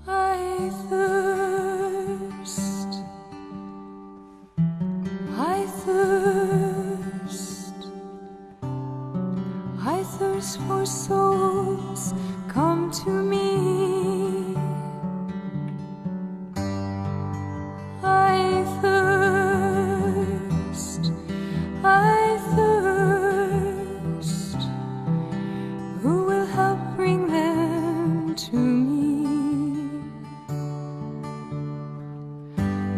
I thirst, I thirst, I thirst for souls, come to me. I thirst, I thirst, who will help bring them to me?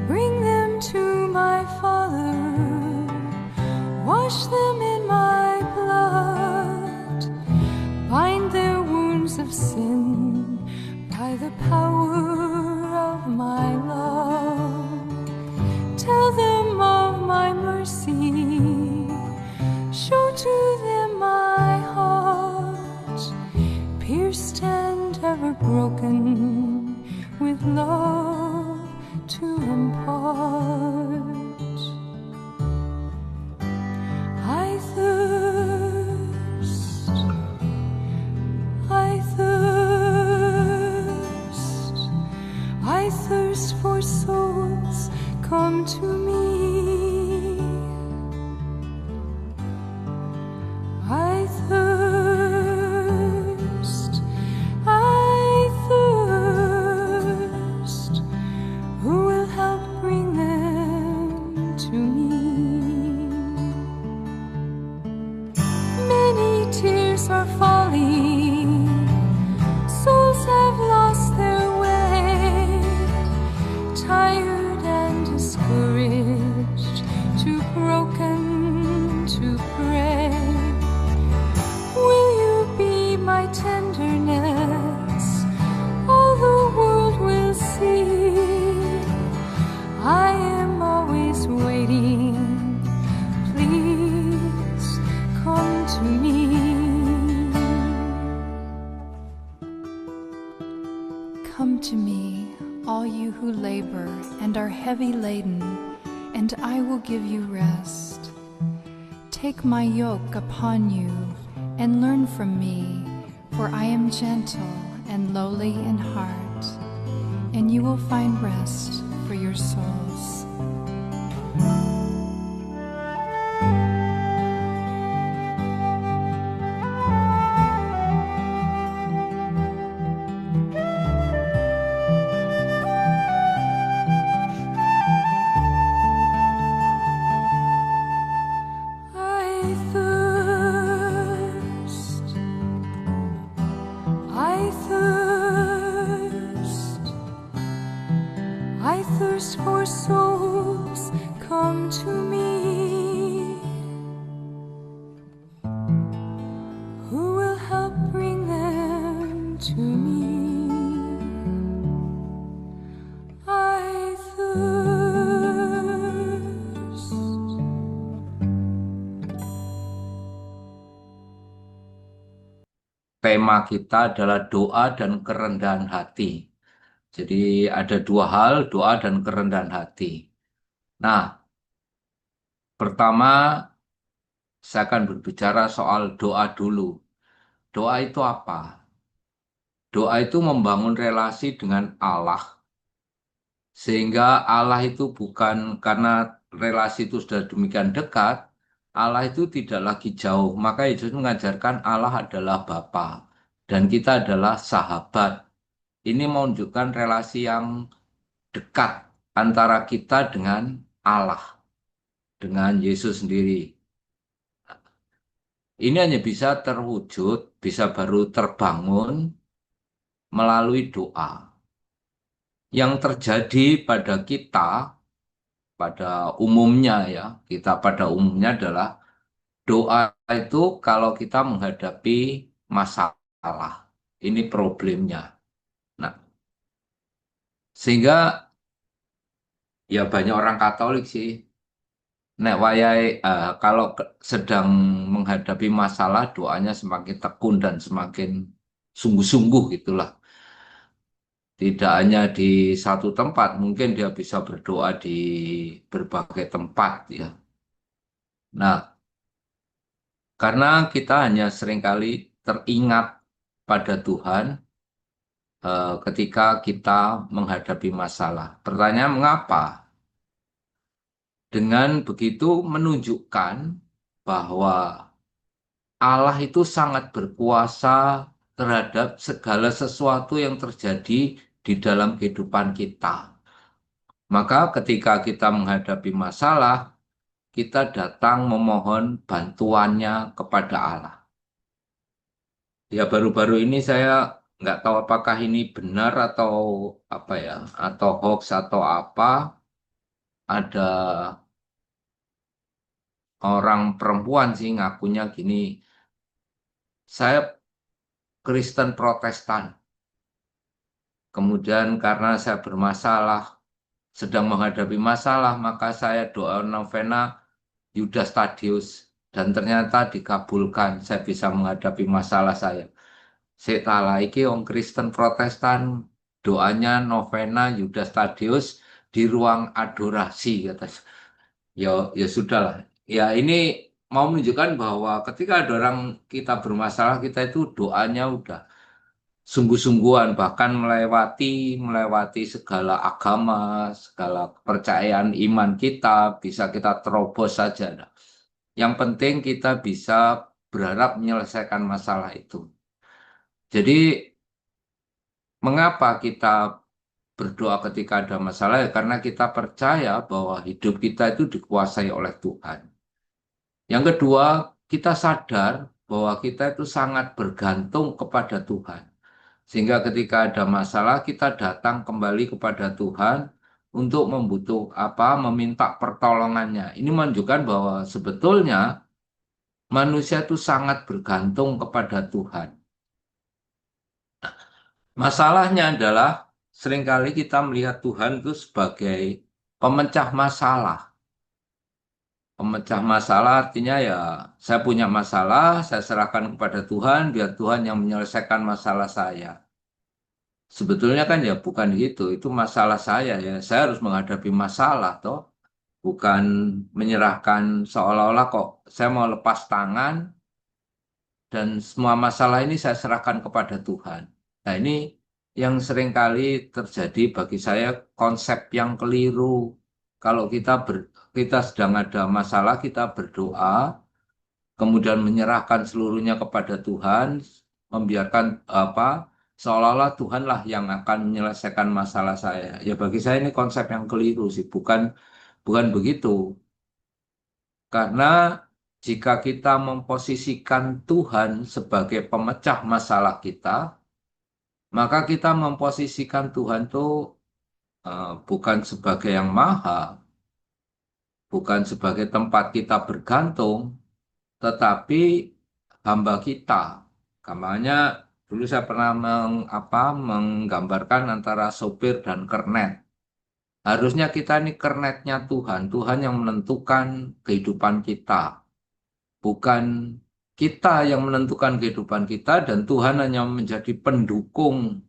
Bring them to my Father, wash them in my blood, bind their wounds of sin by the power of my love. Tell them of my mercy, show to them my heart, pierced and ever broken, with love to impart. I thirst, I thirst, I thirst for souls, come to me. I thirst, I thirst, who will help bring them to me? Many tears are falling, souls have lost their way, tired and discouraged, too broken to pray. Will you be my tenderness? All the world will see. I am always waiting. Please come to me. Come to me, all you who labor and are heavy laden, and I will give you rest. Take my yoke upon you and learn from me, for I am gentle and lowly in heart, and you will find rest for your souls. I thirst, I thirst, I thirst for souls, come to me. Who will help bring them to me? I thirst. Tema kita adalah doa dan kerendahan hati. Jadi ada dua hal, doa dan kerendahan hati. Nah, pertama saya akan berbicara soal doa dulu. Doa itu apa? Doa itu membangun relasi dengan Allah. Sehingga Allah itu bukan karena relasi itu sudah demikian dekat, Allah itu tidak lagi jauh. Maka Yesus mengajarkan Allah adalah Bapa dan kita adalah sahabat. Ini menunjukkan relasi yang dekat antara kita dengan Allah, dengan Yesus sendiri. Ini hanya bisa terwujud, bisa baru terbangun melalui doa. Yang terjadi pada kita, pada umumnya ya, kita pada umumnya adalah doa itu kalau kita menghadapi masalah. Ini problemnya. Nah, sehingga ya banyak orang Katolik sih. Nek wayai kalau sedang menghadapi masalah doanya semakin tekun dan semakin sungguh-sungguh gitulah. Tidak hanya di satu tempat, mungkin dia bisa berdoa di berbagai tempat ya. Nah, karena kita hanya seringkali teringat pada Tuhan ketika kita menghadapi masalah. Pertanyaan mengapa? Dengan begitu menunjukkan bahwa Allah itu sangat berkuasa terhadap segala sesuatu yang terjadi di dalam kehidupan kita. Maka ketika kita menghadapi masalah, kita datang memohon bantuannya kepada Allah. Ya baru-baru ini saya nggak tahu apakah ini benar atau apa ya, atau hoax atau apa, ada orang perempuan sih ngakunya gini, saya Kristen Protestan. Kemudian karena saya bermasalah, sedang menghadapi masalah, maka saya doa novena Yudas Tadius dan ternyata dikabulkan. Saya bisa menghadapi masalah saya. Setala iki wong Kristen Protestan doanya novena Yudas Tadius di ruang adorasi kata. Ya ya sudahlah. Ya ini mau menunjukkan bahwa ketika ada orang kita bermasalah kita itu doanya udah sungguh-sungguhan bahkan melewati segala agama, segala kepercayaan iman kita bisa kita terobos saja. Nah, yang penting kita bisa berharap menyelesaikan masalah itu. Jadi mengapa kita berdoa ketika ada masalah? Ya, karena kita percaya bahwa hidup kita itu dikuasai oleh Tuhan. Yang kedua, kita sadar bahwa kita itu sangat bergantung kepada Tuhan. Sehingga ketika ada masalah, kita datang kembali kepada Tuhan untuk meminta pertolongannya. Ini menunjukkan bahwa sebetulnya manusia itu sangat bergantung kepada Tuhan. Masalahnya adalah seringkali kita melihat Tuhan itu sebagai pemecah masalah. Pemecah masalah artinya ya saya punya masalah, saya serahkan kepada Tuhan, biar Tuhan yang menyelesaikan masalah saya. Sebetulnya kan ya bukan gitu, itu masalah saya ya. Saya harus menghadapi masalah toh, bukan menyerahkan seolah-olah kok saya mau lepas tangan dan semua masalah ini saya serahkan kepada Tuhan. Nah, ini yang seringkali terjadi bagi saya konsep yang keliru. Kalau kita sedang ada masalah, kita berdoa, kemudian menyerahkan seluruhnya kepada Tuhan, membiarkan seolah-olah Tuhanlah yang akan menyelesaikan masalah saya. Ya bagi saya ini konsep yang keliru sih, bukan bukan begitu. Karena jika kita memposisikan Tuhan sebagai pemecah masalah kita, maka kita memposisikan Tuhan itu bukan sebagai yang maha, bukan sebagai tempat kita bergantung, tetapi hamba kita. Kamarnya dulu saya pernah menggambarkan antara sopir dan kernet. Harusnya kita ini kernetnya Tuhan, Tuhan yang menentukan kehidupan kita, bukan kita yang menentukan kehidupan kita dan Tuhan hanya menjadi pendukung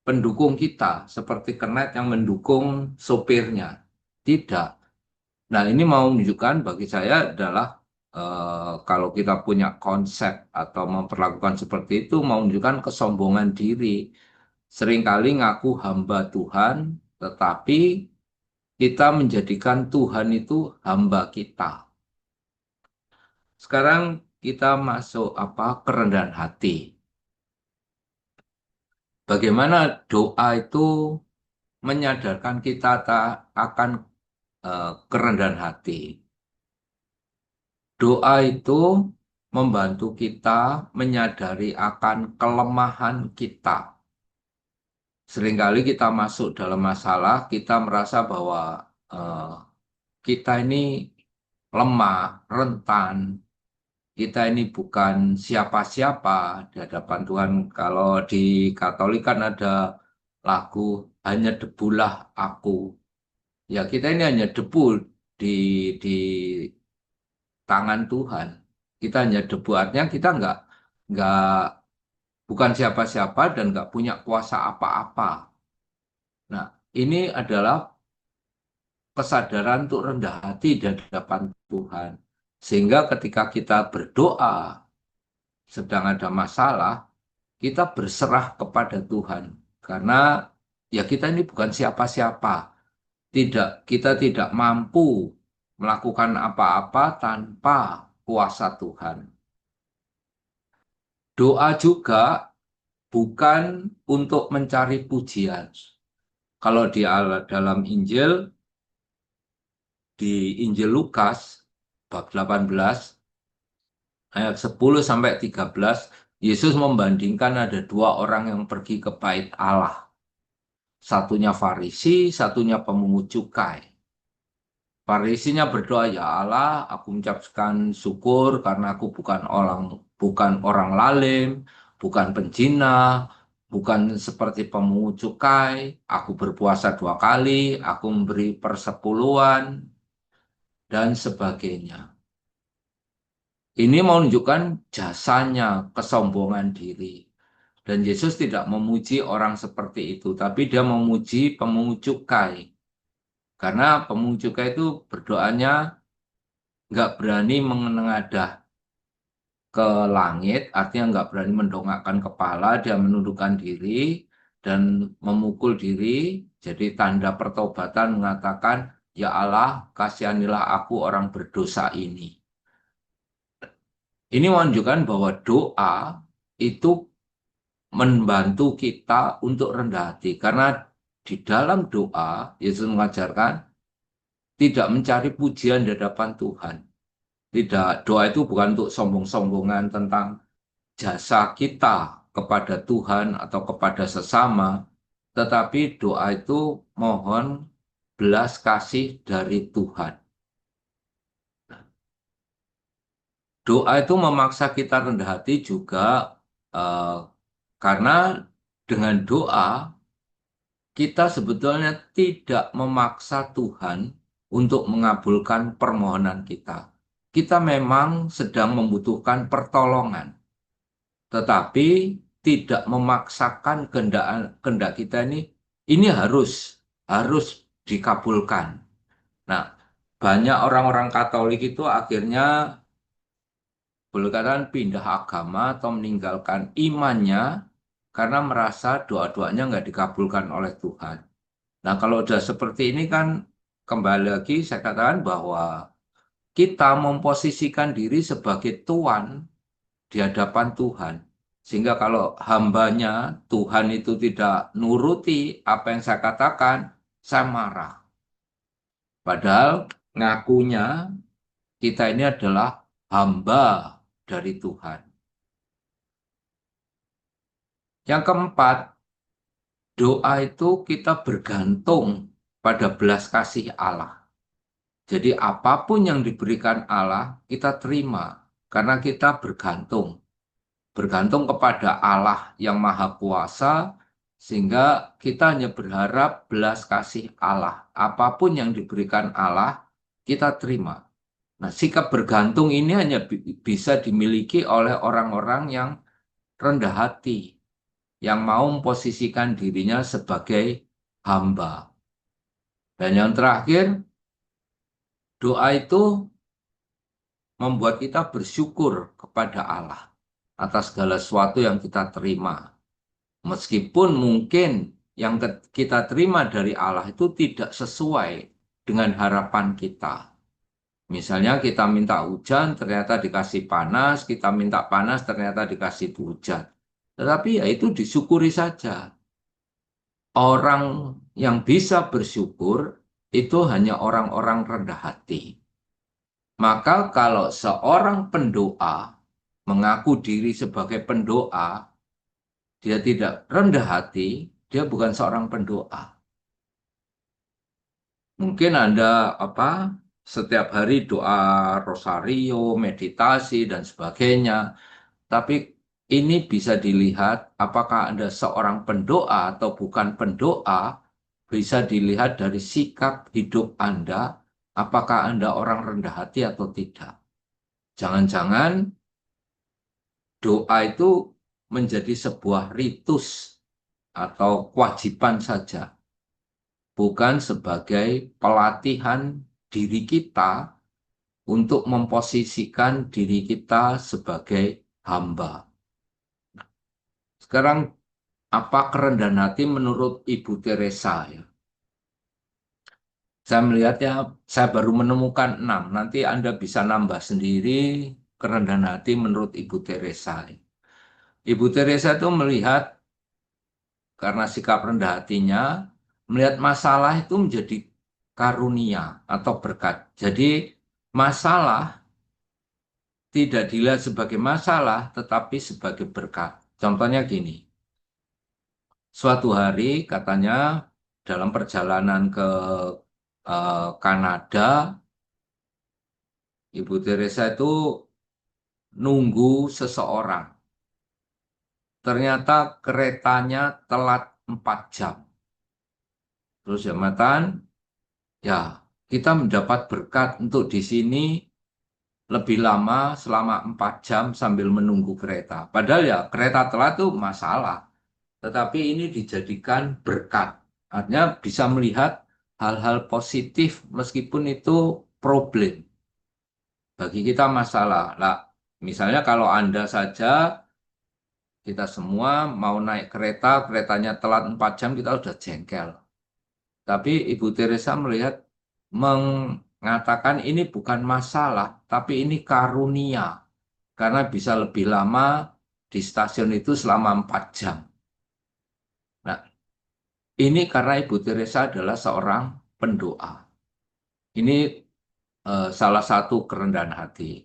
pendukung kita seperti kernet yang mendukung sopirnya. Tidak. Nah, ini mau menunjukkan bagi saya adalah kalau kita punya konsep atau memperlakukan seperti itu, mau menunjukkan kesombongan diri. Seringkali ngaku hamba Tuhan, tetapi kita menjadikan Tuhan itu hamba kita. Sekarang kita masuk kerendahan hati. Bagaimana doa itu menyadarkan kita akan kerendahan hati. Doa itu membantu kita menyadari akan kelemahan kita. Seringkali kita masuk dalam masalah, kita merasa bahwa eh, kita ini lemah, rentan, kita ini bukan siapa-siapa di hadapan Tuhan. Kalau di Katolik kan ada lagu hanya debulah aku. Ya kita ini hanya debu di di tangan Tuhan. Kita hanya debu artinya kita nggak bukan siapa-siapa dan nggak punya kuasa apa-apa. Nah, ini adalah kesadaran untuk rendah hati di hadapan Tuhan. Sehingga ketika kita berdoa, sedang ada masalah, kita berserah kepada Tuhan. Karena ya kita ini bukan siapa-siapa. Kita tidak mampu melakukan apa-apa tanpa kuasa Tuhan. Doa juga bukan untuk mencari pujian. Kalau dalam Injil, di Injil Lukas, bab 18, ayat 10 sampai 13, Yesus membandingkan ada dua orang yang pergi ke bait Allah. Satunya Farisi, satunya pemungut cukai. Farisinya berdoa, ya Allah, aku mengucapkan syukur karena aku bukan orang lalim, bukan penjina, bukan seperti pemungut cukai. Aku berpuasa 2 kali, aku memberi persepuluhan, dan sebagainya. Ini menunjukkan jasanya, kesombongan diri. Dan Yesus tidak memuji orang seperti itu, tapi dia memuji pemungut cukai. Karena pemungut cukai itu berdoanya nggak berani menengadah ke langit, artinya nggak berani mendongakkan kepala, dia menundukkan diri dan memukul diri. Jadi tanda pertobatan mengatakan, ya Allah, kasihanilah aku orang berdosa ini. Ini menunjukkan bahwa doa itu membantu kita untuk rendah hati. Karena di dalam doa, Yesus mengajarkan tidak mencari pujian di hadapan Tuhan. Tidak, doa itu bukan untuk sombong-sombongan tentang jasa kita kepada Tuhan atau kepada sesama, tetapi doa itu mohon belas kasih dari Tuhan. Doa itu memaksa kita rendah hati juga eh, karena dengan doa kita sebetulnya tidak memaksa Tuhan untuk mengabulkan permohonan kita. Kita memang sedang membutuhkan pertolongan, tetapi tidak memaksakan kehendak kita ini harus dikabulkan. Nah, banyak orang-orang Katolik itu akhirnya boleh katakan pindah agama atau meninggalkan imannya karena merasa doa-doanya nggak dikabulkan oleh Tuhan. Nah, kalau udah seperti ini kan kembali lagi saya katakan bahwa kita memposisikan diri sebagai tuan di hadapan Tuhan. Sehingga kalau hambanya Tuhan itu tidak nuruti apa yang saya katakan, saya marah. Padahal ngakunya kita ini adalah hamba dari Tuhan. Yang keempat, doa itu kita bergantung pada belas kasih Allah. Jadi apapun yang diberikan Allah, kita terima. Karena kita bergantung. Bergantung kepada Allah yang Maha Kuasa, sehingga kita hanya berharap belas kasih Allah. Apapun yang diberikan Allah, kita terima. Nah, sikap bergantung ini hanya bisa dimiliki oleh orang-orang yang rendah hati, yang mau memposisikan dirinya sebagai hamba. Dan yang terakhir, doa itu membuat kita bersyukur kepada Allah atas segala sesuatu yang kita terima. Meskipun mungkin yang kita terima dari Allah itu tidak sesuai dengan harapan kita. Misalnya kita minta hujan, ternyata dikasih panas, kita minta panas, ternyata dikasih hujan. Tetapi ya itu disyukuri saja. Orang yang bisa bersyukur itu hanya orang-orang rendah hati. Maka kalau seorang pendoa mengaku diri sebagai pendoa, dia tidak rendah hati, dia bukan seorang pendoa. Mungkin Anda setiap hari doa rosario, meditasi dan sebagainya, tapi ini bisa dilihat apakah Anda seorang pendoa atau bukan pendoa, bisa dilihat dari sikap hidup Anda, apakah Anda orang rendah hati atau tidak. Jangan-jangan doa itu menjadi sebuah ritus atau kewajiban saja, bukan sebagai pelatihan diri kita untuk memposisikan diri kita sebagai hamba. Sekarang, apa kerendahan hati menurut Ibu Teresa ya? Saya melihatnya, saya baru menemukan 6. Nanti Anda bisa nambah sendiri kerendahan hati menurut Ibu Teresa. Ibu Teresa itu melihat, karena sikap rendah hatinya, melihat masalah itu menjadi karunia atau berkat. Jadi masalah tidak dilihat sebagai masalah, tetapi sebagai berkat. Contohnya gini, suatu hari katanya dalam perjalanan ke Kanada, Ibu Teresa itu nunggu seseorang. Ternyata keretanya telat 4 jam. Terus jambatan, ya kita mendapat berkat untuk di sini lebih lama selama 4 jam sambil menunggu kereta. Padahal ya kereta telat itu masalah. Tetapi ini dijadikan berkat. Artinya bisa melihat hal-hal positif meskipun itu problem. Bagi kita masalah. Lah, misalnya kalau Anda saja, kita semua mau naik kereta, keretanya telat 4 jam, kita udah jengkel. Tapi Ibu Teresa melihat, mengatakan ini bukan masalah, tapi ini karunia. Karena bisa lebih lama di stasiun itu selama 4 jam. Nah, ini karena Ibu Teresa adalah seorang pendoa. Ini salah satu kerendahan hati.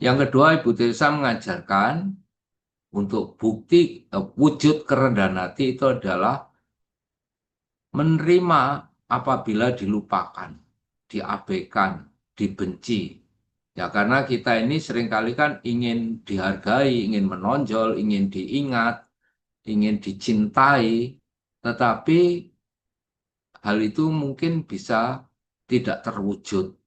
Yang kedua, Ibu Teresa mengajarkan untuk bukti wujud kerendahan hati itu adalah menerima apabila dilupakan, diabaikan, dibenci. Ya karena kita ini seringkali kan ingin dihargai, ingin menonjol, ingin diingat, ingin dicintai, tetapi hal itu mungkin bisa tidak terwujud.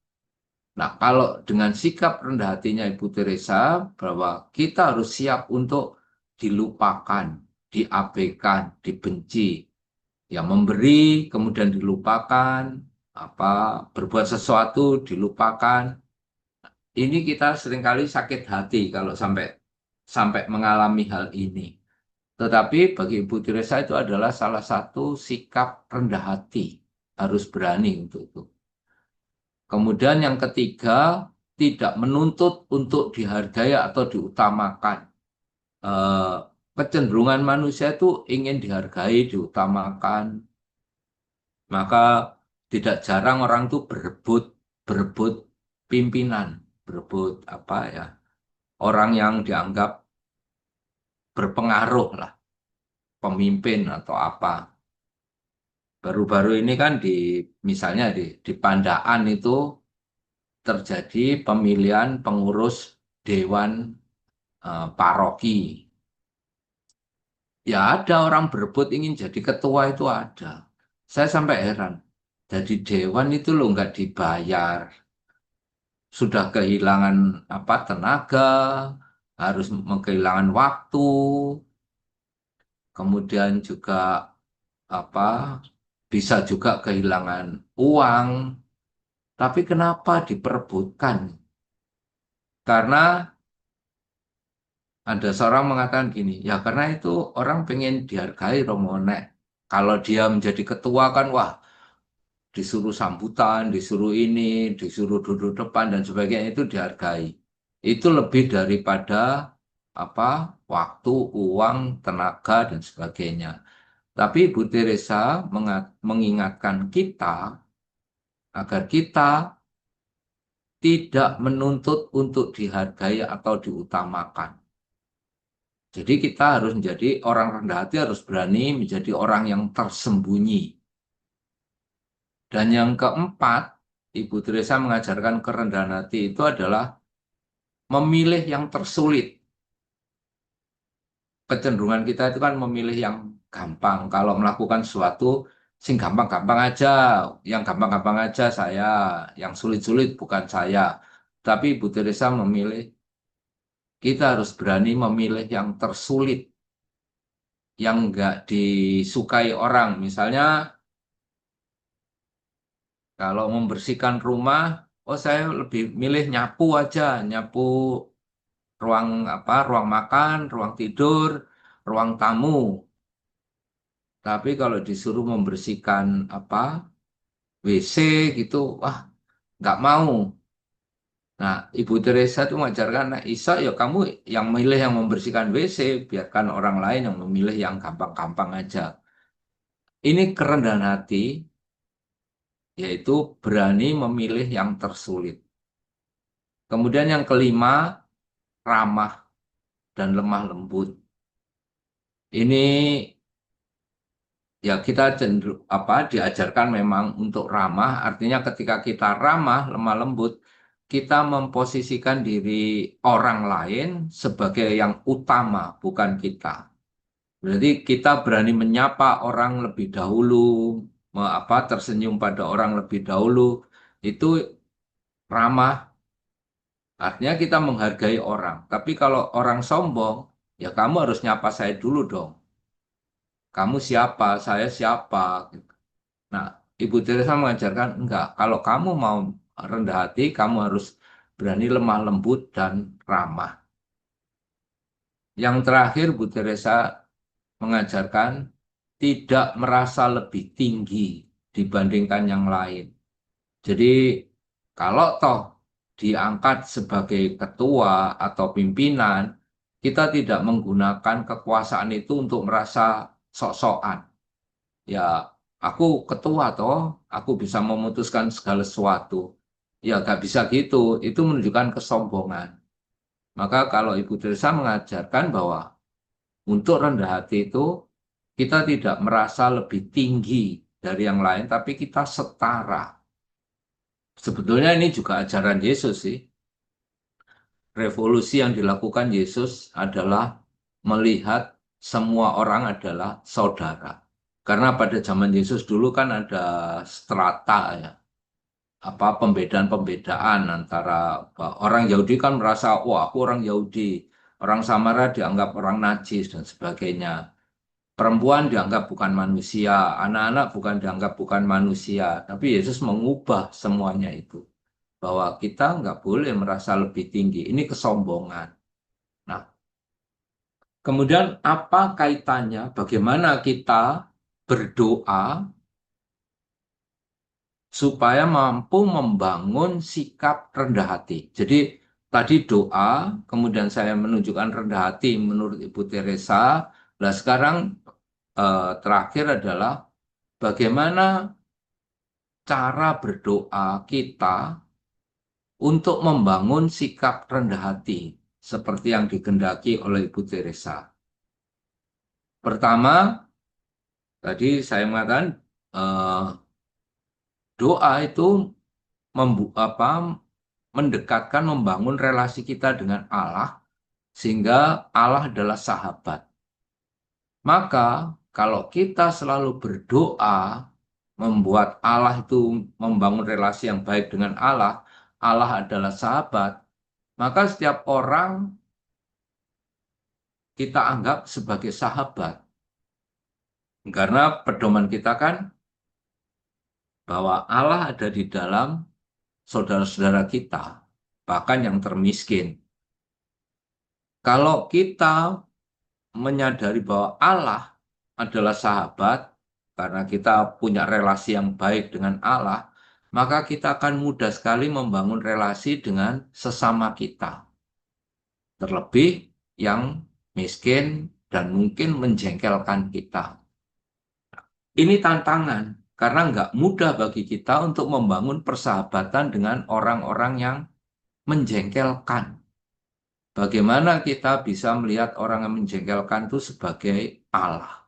Nah, kalau dengan sikap rendah hatinya Ibu Teresa, bahwa kita harus siap untuk dilupakan, diabaikan, dibenci, ya memberi, kemudian dilupakan, apa berbuat sesuatu dilupakan. Ini kita seringkali sakit hati kalau sampai sampai mengalami hal ini. Tetapi bagi Ibu Teresa itu adalah salah satu sikap rendah hati, harus berani untuk itu. Kemudian yang ketiga, tidak menuntut untuk dihargai atau diutamakan. Eh, Kecenderungan manusia itu ingin dihargai, diutamakan. Maka tidak jarang orang itu berebut, berebut pimpinan, berebut apa ya, orang yang dianggap berpengaruh lah, pemimpin atau apa. Baru-baru ini kan misalnya di Pandaan itu terjadi pemilihan pengurus Dewan Paroki. Ya ada orang berebut ingin jadi ketua itu ada. Saya sampai heran. Jadi dewan itu loh nggak dibayar. Sudah kehilangan apa tenaga, harus kehilangan waktu, kemudian juga apa bisa juga kehilangan uang. Tapi kenapa diperebutkan? Karena ada seorang mengatakan gini, ya karena itu orang pengen dihargai Romo Nek. Kalau dia menjadi ketua kan, wah disuruh sambutan, disuruh ini, disuruh duduk depan dan sebagainya itu dihargai. Itu lebih daripada apa waktu, uang, tenaga dan sebagainya. Tapi Bu Teresa mengingatkan kita agar kita tidak menuntut untuk dihargai atau diutamakan. Jadi kita harus menjadi orang rendah hati, harus berani menjadi orang yang tersembunyi. Dan yang keempat, Ibu Teresa mengajarkan kerendahan hati itu adalah memilih yang tersulit. Kecenderungan kita itu kan memilih yang gampang. Kalau melakukan sesuatu, sing gampang-gampang aja, yang gampang-gampang aja saya, yang sulit-sulit bukan saya. Tapi Ibu Teresa memilih kita harus berani memilih yang tersulit, yang nggak disukai orang. Misalnya kalau membersihkan rumah, oh saya lebih milih nyapu aja, nyapu ruang apa, ruang makan, ruang tidur, ruang tamu. Tapi kalau disuruh membersihkan apa WC gitu, wah nggak mau. Nah, Ibu Teresa itu mengajarkan, nah, Isa ya kamu yang milih yang membersihkan WC, biarkan orang lain yang memilih yang gampang-gampang aja. Ini kerendahan hati, yaitu berani memilih yang tersulit. Kemudian yang kelima, ramah dan lemah lembut. Ini ya kita cenderung apa diajarkan memang untuk ramah, artinya ketika kita ramah, lemah lembut, kita memposisikan diri orang lain sebagai yang utama, bukan kita. Berarti kita berani menyapa orang lebih dahulu, tersenyum pada orang lebih dahulu, itu ramah. Artinya kita menghargai orang. Tapi kalau orang sombong, ya kamu harus nyapa saya dulu dong. Kamu siapa? Saya siapa? Nah, Ibu Teresa mengajarkan enggak. Kalau kamu mau rendah hati, kamu harus berani lemah lembut dan ramah. Yang terakhir, Bu Teresa mengajarkan tidak merasa lebih tinggi dibandingkan yang lain. Jadi, kalau toh diangkat sebagai ketua atau pimpinan, kita tidak menggunakan kekuasaan itu untuk merasa sok-sokan. Ya, aku ketua toh, aku bisa memutuskan segala sesuatu. Ya, gak bisa gitu. Itu menunjukkan kesombongan. Maka kalau Ibu Teresa mengajarkan bahwa untuk rendah hati itu, kita tidak merasa lebih tinggi dari yang lain, tapi kita setara. Sebetulnya ini juga ajaran Yesus sih. Revolusi yang dilakukan Yesus adalah melihat semua orang adalah saudara. Karena pada zaman Yesus dulu kan ada strata ya, apa pembedaan-pembedaan antara orang Yahudi kan merasa, wah aku orang Yahudi, orang Samara dianggap orang najis dan sebagainya. Perempuan dianggap bukan manusia, anak-anak bukan dianggap bukan manusia. Tapi Yesus mengubah semuanya itu. Bahwa kita nggak boleh merasa lebih tinggi. Ini kesombongan. Nah, kemudian apa kaitannya? Bagaimana kita berdoa supaya mampu membangun sikap rendah hati. Jadi tadi doa, kemudian saya menunjukkan rendah hati menurut Ibu Teresa. Nah, sekarang terakhir adalah bagaimana cara berdoa kita untuk membangun sikap rendah hati seperti yang dikehendaki oleh Ibu Teresa. Pertama, tadi saya mengatakan eh, doa itu mendekatkan, membangun relasi kita dengan Allah sehingga Allah adalah sahabat. Maka kalau kita selalu berdoa membuat Allah itu membangun relasi yang baik dengan Allah, Allah adalah sahabat, maka setiap orang kita anggap sebagai sahabat. Karena pedoman kita kan bahwa Allah ada di dalam saudara-saudara kita, bahkan yang termiskin. Kalau kita menyadari bahwa Allah adalah sahabat, karena kita punya relasi yang baik dengan Allah, maka kita akan mudah sekali membangun relasi dengan sesama kita. Terlebih yang miskin dan mungkin menjengkelkan kita. Ini tantangan, karena nggak mudah bagi kita untuk membangun persahabatan dengan orang-orang yang menjengkelkan. Bagaimana kita bisa melihat orang yang menjengkelkan itu sebagai Allah?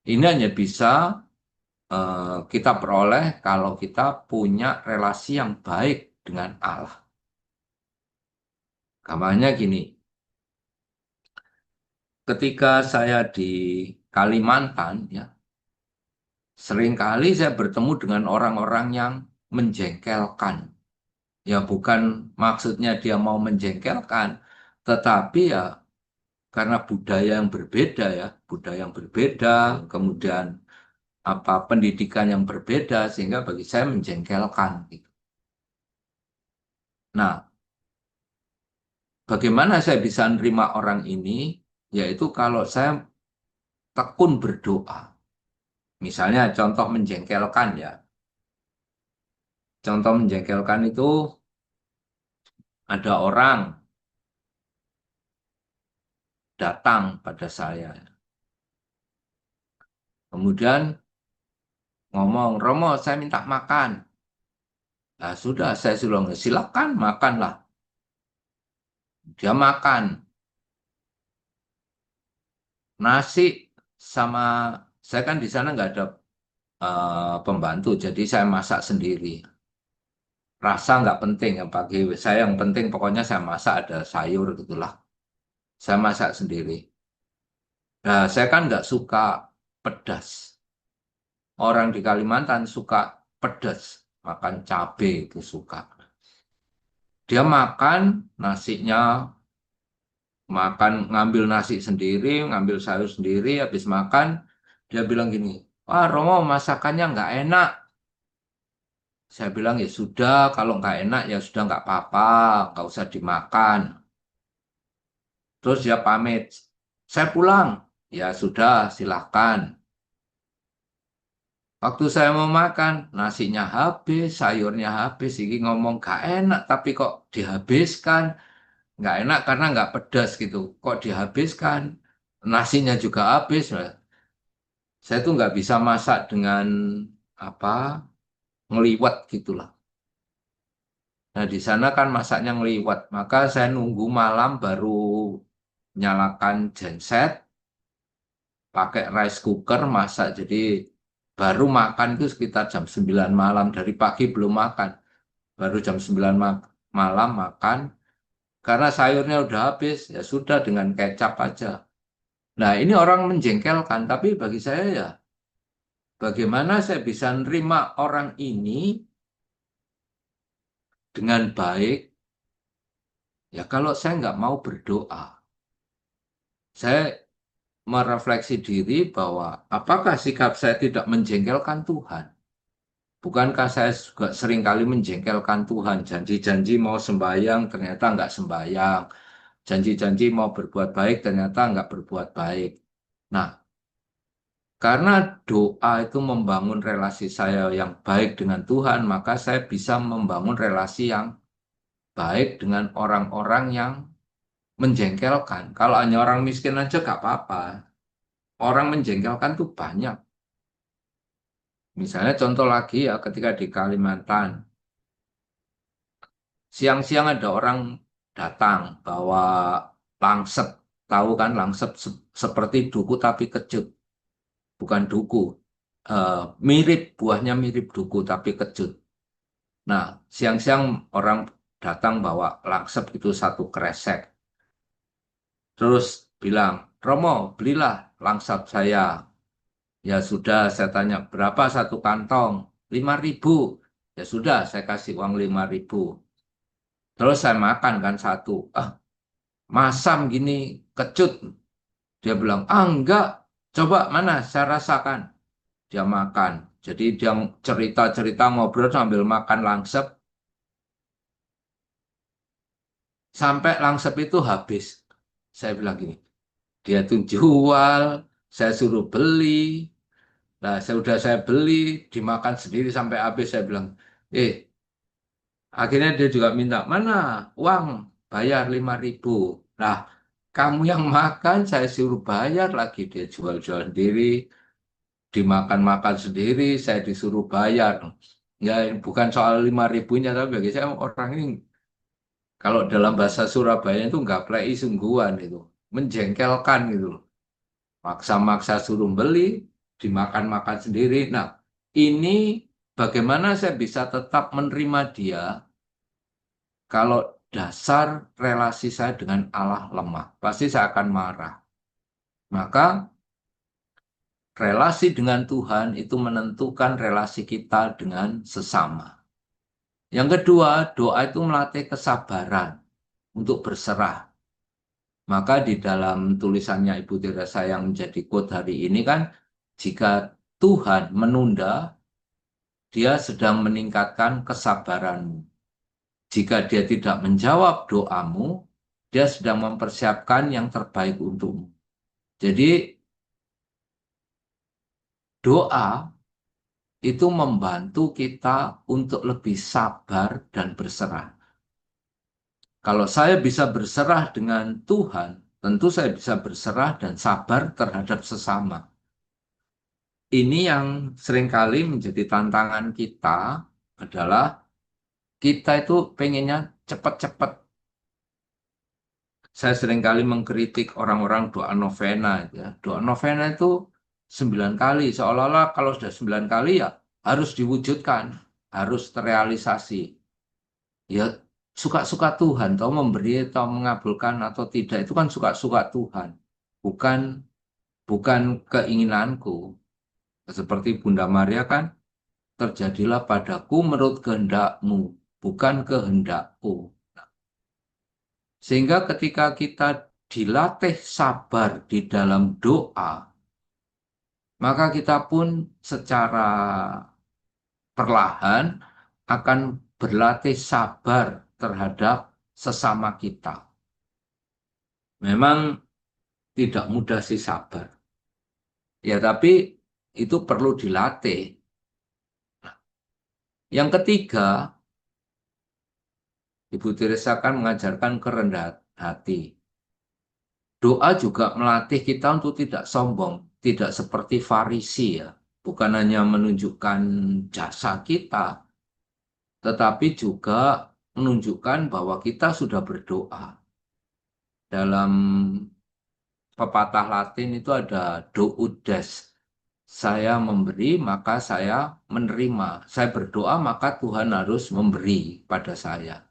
Ini hanya bisa kita peroleh kalau kita punya relasi yang baik dengan Allah. Gampangnya gini, ketika saya di Kalimantan, ya, seringkali saya bertemu dengan orang-orang yang menjengkelkan. Ya bukan maksudnya dia mau menjengkelkan, Tetapi ya karena budaya yang berbeda, kemudian apa pendidikan yang berbeda, sehingga bagi saya menjengkelkan gitu. Nah, bagaimana saya bisa nerima orang ini? Yaitu kalau saya tekun berdoa. Misalnya contoh menjengkelkan ya. Contoh menjengkelkan itu ada orang datang pada saya. Kemudian ngomong, Romo, saya minta makan. Nah, sudah, saya suruh, silakan makanlah. Dia makan nasi sama, saya kan di sana nggak ada pembantu, jadi saya masak sendiri. Rasa nggak penting, yang bagi saya yang penting pokoknya saya masak ada sayur gitulah. Saya masak sendiri. Nah, saya kan nggak suka pedas. Orang di Kalimantan suka pedas, makan cabai itu suka. Dia makan nasinya, makan ngambil nasi sendiri, ngambil sayur sendiri, habis makan dia bilang gini, Wah Romo masakannya nggak enak. Saya bilang ya sudah, kalau nggak enak ya sudah nggak apa-apa, nggak usah dimakan. Terus dia pamit, saya pulang. Ya sudah, silahkan. Waktu saya mau makan, nasinya habis, sayurnya habis. Ini ngomong gak enak, tapi kok dihabiskan. Nggak enak karena nggak pedas gitu. Kok dihabiskan? Nasinya juga habis. Saya tuh nggak bisa masak dengan apa ngeliwat gitulah. Nah di sana kan masaknya ngeliwat. Maka saya nunggu malam baru nyalakan genset, pakai rice cooker masak. Jadi baru makan itu sekitar jam 9 malam. Dari pagi belum makan. Baru jam 9 malam makan. Karena sayurnya udah habis, ya sudah dengan kecap aja. Nah ini orang menjengkelkan. Tapi bagi saya ya, bagaimana saya bisa nerima orang ini dengan baik? Ya kalau saya nggak mau berdoa. Saya merefleksi diri bahwa apakah sikap saya tidak menjengkelkan Tuhan? Bukankah saya juga seringkali menjengkelkan Tuhan? Janji-janji mau sembahyang, ternyata nggak sembahyang. Janji-janji mau berbuat baik, ternyata nggak berbuat baik. Nah, karena doa itu membangun relasi saya yang baik dengan Tuhan, maka saya bisa membangun relasi yang baik dengan orang-orang yang menjengkelkan. Kalau hanya orang miskin aja gak apa-apa. Orang menjengkelkan tuh banyak. Misalnya contoh lagi ya ketika di Kalimantan. Siang-siang ada orang datang bawa langsep. Tahu kan langsep seperti duku tapi kecut. Bukan duku. Eh, mirip, buahnya mirip duku tapi kecut. Nah, siang-siang orang datang bawa langsep itu satu kresek. Terus bilang, Romo, belilah langsep saya. Ya sudah, saya tanya, berapa satu kantong? 5.000. Ya sudah, saya kasih uang 5.000. Terus saya makan kan satu. Ah, masam gini, kecut. Dia bilang, ah enggak, coba mana saya rasakan. Dia makan. Jadi dia cerita-cerita ngobrol sambil makan langsep. Sampai langsep itu habis. Saya bilang gini, dia tuh jual, saya suruh beli. Nah, saya beli, dimakan sendiri sampai habis. Saya bilang, eh, akhirnya dia juga minta, mana uang, bayar 5.000. Nah, kamu yang makan, saya suruh bayar lagi. Dia jual-jual sendiri, dimakan-makan sendiri, saya disuruh bayar. Ya, bukan soal 5.000-nya, tapi bagi saya orang ini, kalau dalam bahasa Surabaya itu nggak plei sungguhan itu. Menjengkelkan gitu loh. Maksa-maksa suruh beli, dimakan-makan sendiri. Nah, ini bagaimana saya bisa tetap menerima dia kalau dasar relasi saya dengan Allah lemah. Pasti saya akan marah. Maka relasi dengan Tuhan itu menentukan relasi kita dengan sesama. Yang kedua, doa itu melatih kesabaran untuk berserah. Maka di dalam tulisannya Ibu Teresa yang menjadi quote hari ini kan, jika Tuhan menunda, dia sedang meningkatkan kesabaranmu. Jika dia tidak menjawab doamu, dia sedang mempersiapkan yang terbaik untukmu. Jadi doa itu membantu kita untuk lebih sabar dan berserah. Kalau saya bisa berserah dengan Tuhan, tentu saya bisa berserah dan sabar terhadap sesama. Ini yang seringkali menjadi tantangan kita adalah kita itu pengennya cepat-cepat. Saya seringkali mengkritik orang-orang doa novena. Ya. Doa novena itu 9 kali. Seolah-olah kalau sudah 9 kali ya harus diwujudkan, harus terrealisasi. Ya suka-suka Tuhan, atau memberi atau mengabulkan atau tidak itu kan suka-suka Tuhan, bukan bukan keinginanku. Seperti Bunda Maria kan, terjadilah padaku menurut kehendakmu, bukan kehendakku. Sehingga ketika kita dilatih sabar di dalam doa, maka kita pun secara perlahan akan berlatih sabar terhadap sesama kita. Memang tidak mudah sih sabar. Ya, tapi itu perlu dilatih. Yang ketiga, Ibu Teresa kan mengajarkan kerendahan hati. Doa juga melatih kita untuk tidak sombong, tidak seperti Farisi ya. Bukan hanya menunjukkan jasa kita, tetapi juga menunjukkan bahwa kita sudah berdoa. Dalam pepatah Latin itu ada do ut des. Saya memberi, maka saya menerima. Saya berdoa, maka Tuhan harus memberi pada saya.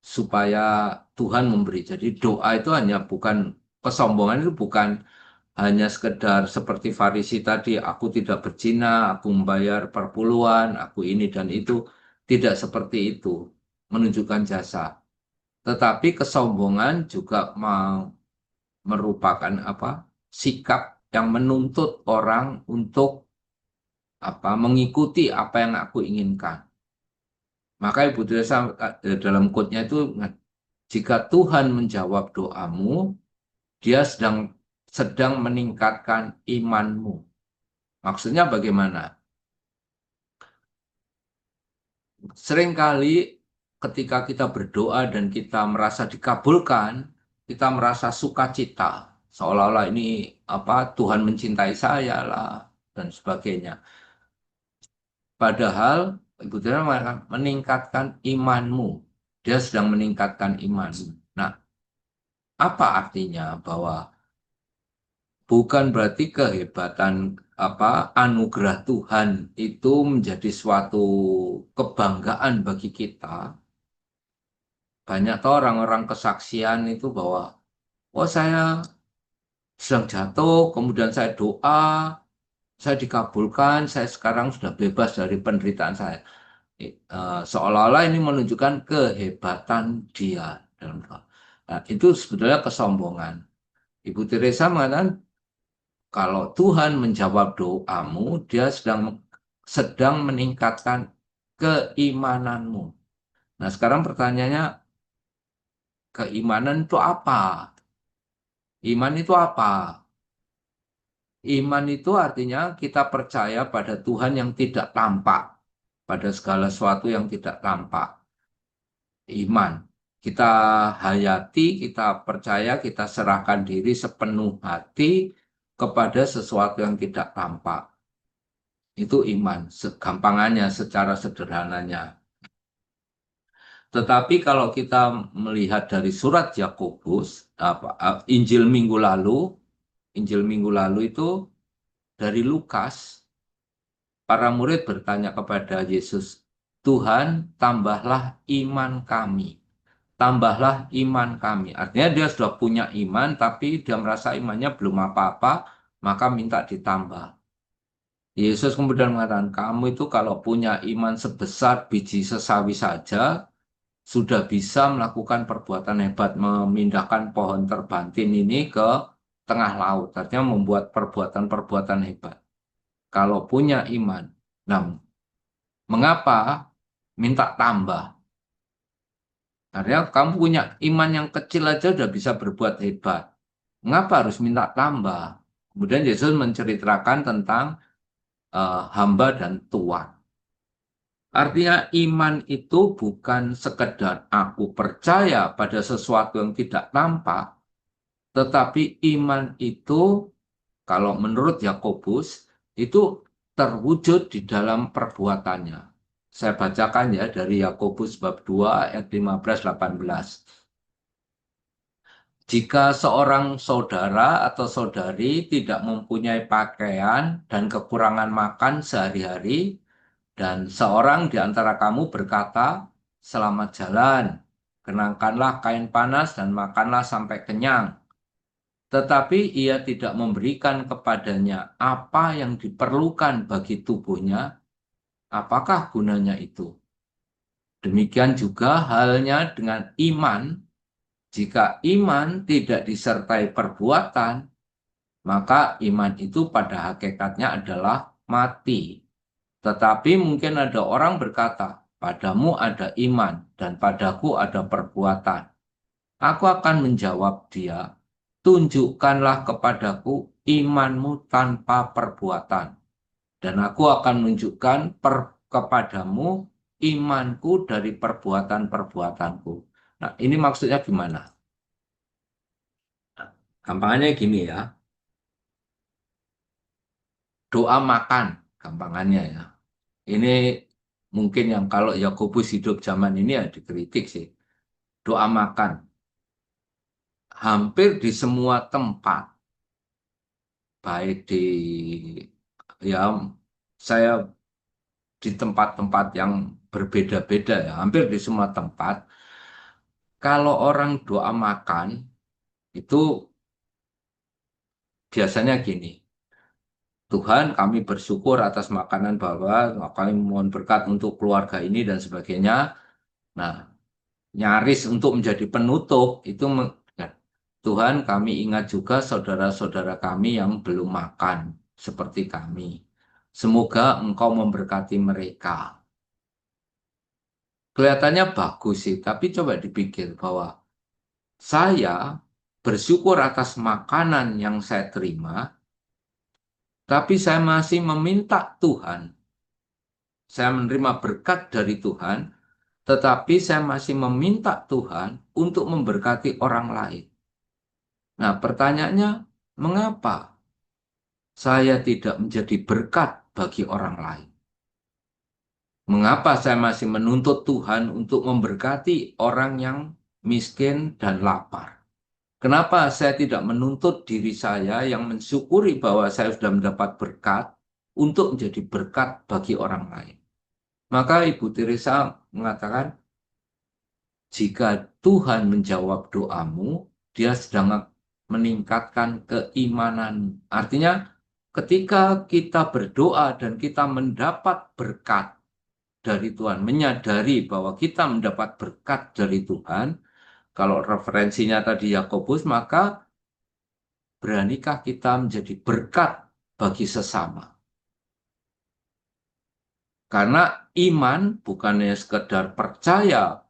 Supaya Tuhan memberi. Jadi doa itu hanya bukan, kesombongan itu bukan hanya sekedar seperti Farisi tadi, aku tidak berzina, aku membayar perpuluhan, aku ini dan itu. Tidak seperti itu, menunjukkan jasa. Tetapi kesombongan juga merupakan apa? Sikap yang menuntut orang untuk mengikuti apa yang aku inginkan. Maka Ibu Teresa dalam quote-nya itu, jika Tuhan menjawab doamu, dia sedang meningkatkan imanmu. Maksudnya bagaimana? Seringkali ketika kita berdoa dan kita merasa dikabulkan, kita merasa sukacita, seolah-olah ini Tuhan mencintai saya lah dan sebagainya. Padahal Ibu Tira meningkatkan imanmu. Dia sedang meningkatkan imanmu. Nah, apa artinya bahwa bukan berarti kehebatan anugerah Tuhan itu menjadi suatu kebanggaan bagi kita. Banyak orang-orang kesaksian itu bahwa oh saya sedang jatuh, kemudian saya doa, saya dikabulkan, saya sekarang sudah bebas dari penderitaan saya. Seolah-olah ini menunjukkan kehebatan dia dalam doa. Nah, itu sebetulnya kesombongan. Ibu Teresa mengatakan kalau Tuhan menjawab doamu, dia sedang meningkatkan keimananmu. Nah, sekarang pertanyaannya, keimanan itu apa? Iman itu apa? Iman itu artinya kita percaya pada Tuhan yang tidak tampak, pada segala sesuatu yang tidak tampak. Iman. Kita hayati, kita percaya, kita serahkan diri sepenuh hati kepada sesuatu yang tidak tampak. Itu iman, segampangannya, secara sederhananya. Tetapi kalau kita melihat dari surat Yakobus, Injil minggu lalu itu dari Lukas, para murid bertanya kepada Yesus, Tuhan, tambahlah iman kami. Tambahlah iman kami. Artinya dia sudah punya iman, tapi dia merasa imannya belum apa-apa, maka minta ditambah. Yesus kemudian mengatakan, kamu itu kalau punya iman sebesar biji sesawi saja, sudah bisa melakukan perbuatan hebat, memindahkan pohon terbantin ini ke tengah laut, artinya membuat perbuatan-perbuatan hebat. Kalau punya iman, nah mengapa minta tambah? Artinya kamu punya iman yang kecil aja udah bisa berbuat hebat. Mengapa harus minta tambah? Kemudian Yesus menceritakan tentang hamba dan tuan. Artinya iman itu bukan sekedar aku percaya pada sesuatu yang tidak tampak, tetapi iman itu kalau menurut Yakobus itu terwujud di dalam perbuatannya. Saya bacakan ya dari Yakobus bab 2 ayat 15-18. Jika seorang saudara atau saudari tidak mempunyai pakaian dan kekurangan makan sehari-hari, dan seorang di antara kamu berkata, "Selamat jalan, kenakanlah kain panas dan makanlah sampai kenyang." Tetapi ia tidak memberikan kepadanya apa yang diperlukan bagi tubuhnya, apakah gunanya itu? Demikian juga halnya dengan iman. Jika iman tidak disertai perbuatan, maka iman itu pada hakikatnya adalah mati. Tetapi mungkin ada orang berkata, padamu ada iman dan padaku ada perbuatan. Aku akan menjawab dia, tunjukkanlah kepadaku imanmu tanpa perbuatan. Dan aku akan menunjukkan kepadamu imanku dari perbuatan-perbuatanku. Nah, ini maksudnya gimana? Gampangannya gini ya, doa makan, gampangannya ya. Ini mungkin yang kalau Yakobus hidup zaman ini ya dikritik sih. Doa makan. Hampir di semua tempat, baik di, ya saya di tempat-tempat yang berbeda-beda ya, hampir di semua tempat, kalau orang doa makan, itu biasanya gini, Tuhan kami bersyukur atas makanan bahwa kami mohon berkat untuk keluarga ini dan sebagainya. Nah, nyaris untuk menjadi penutup itu ya, Tuhan kami ingat juga saudara-saudara kami yang belum makan seperti kami. Semoga Engkau memberkati mereka. Kelihatannya bagus sih, tapi coba dipikir bahwa saya bersyukur atas makanan yang saya terima, tapi saya masih meminta Tuhan. Saya menerima berkat dari Tuhan, tetapi saya masih meminta Tuhan untuk memberkati orang lain. Nah, pertanyaannya, mengapa saya tidak menjadi berkat bagi orang lain? Mengapa saya masih menuntut Tuhan untuk memberkati orang yang miskin dan lapar? Kenapa saya tidak menuntut diri saya yang mensyukuri bahwa saya sudah mendapat berkat untuk menjadi berkat bagi orang lain? Maka Ibu Teresa mengatakan, jika Tuhan menjawab doamu, Dia sedang meningkatkan keimanan. Artinya, ketika kita berdoa dan kita mendapat berkat dari Tuhan, menyadari bahwa kita mendapat berkat dari Tuhan, kalau referensinya tadi Yakobus, maka beranikah kita menjadi berkat bagi sesama? Karena iman bukannya sekedar percaya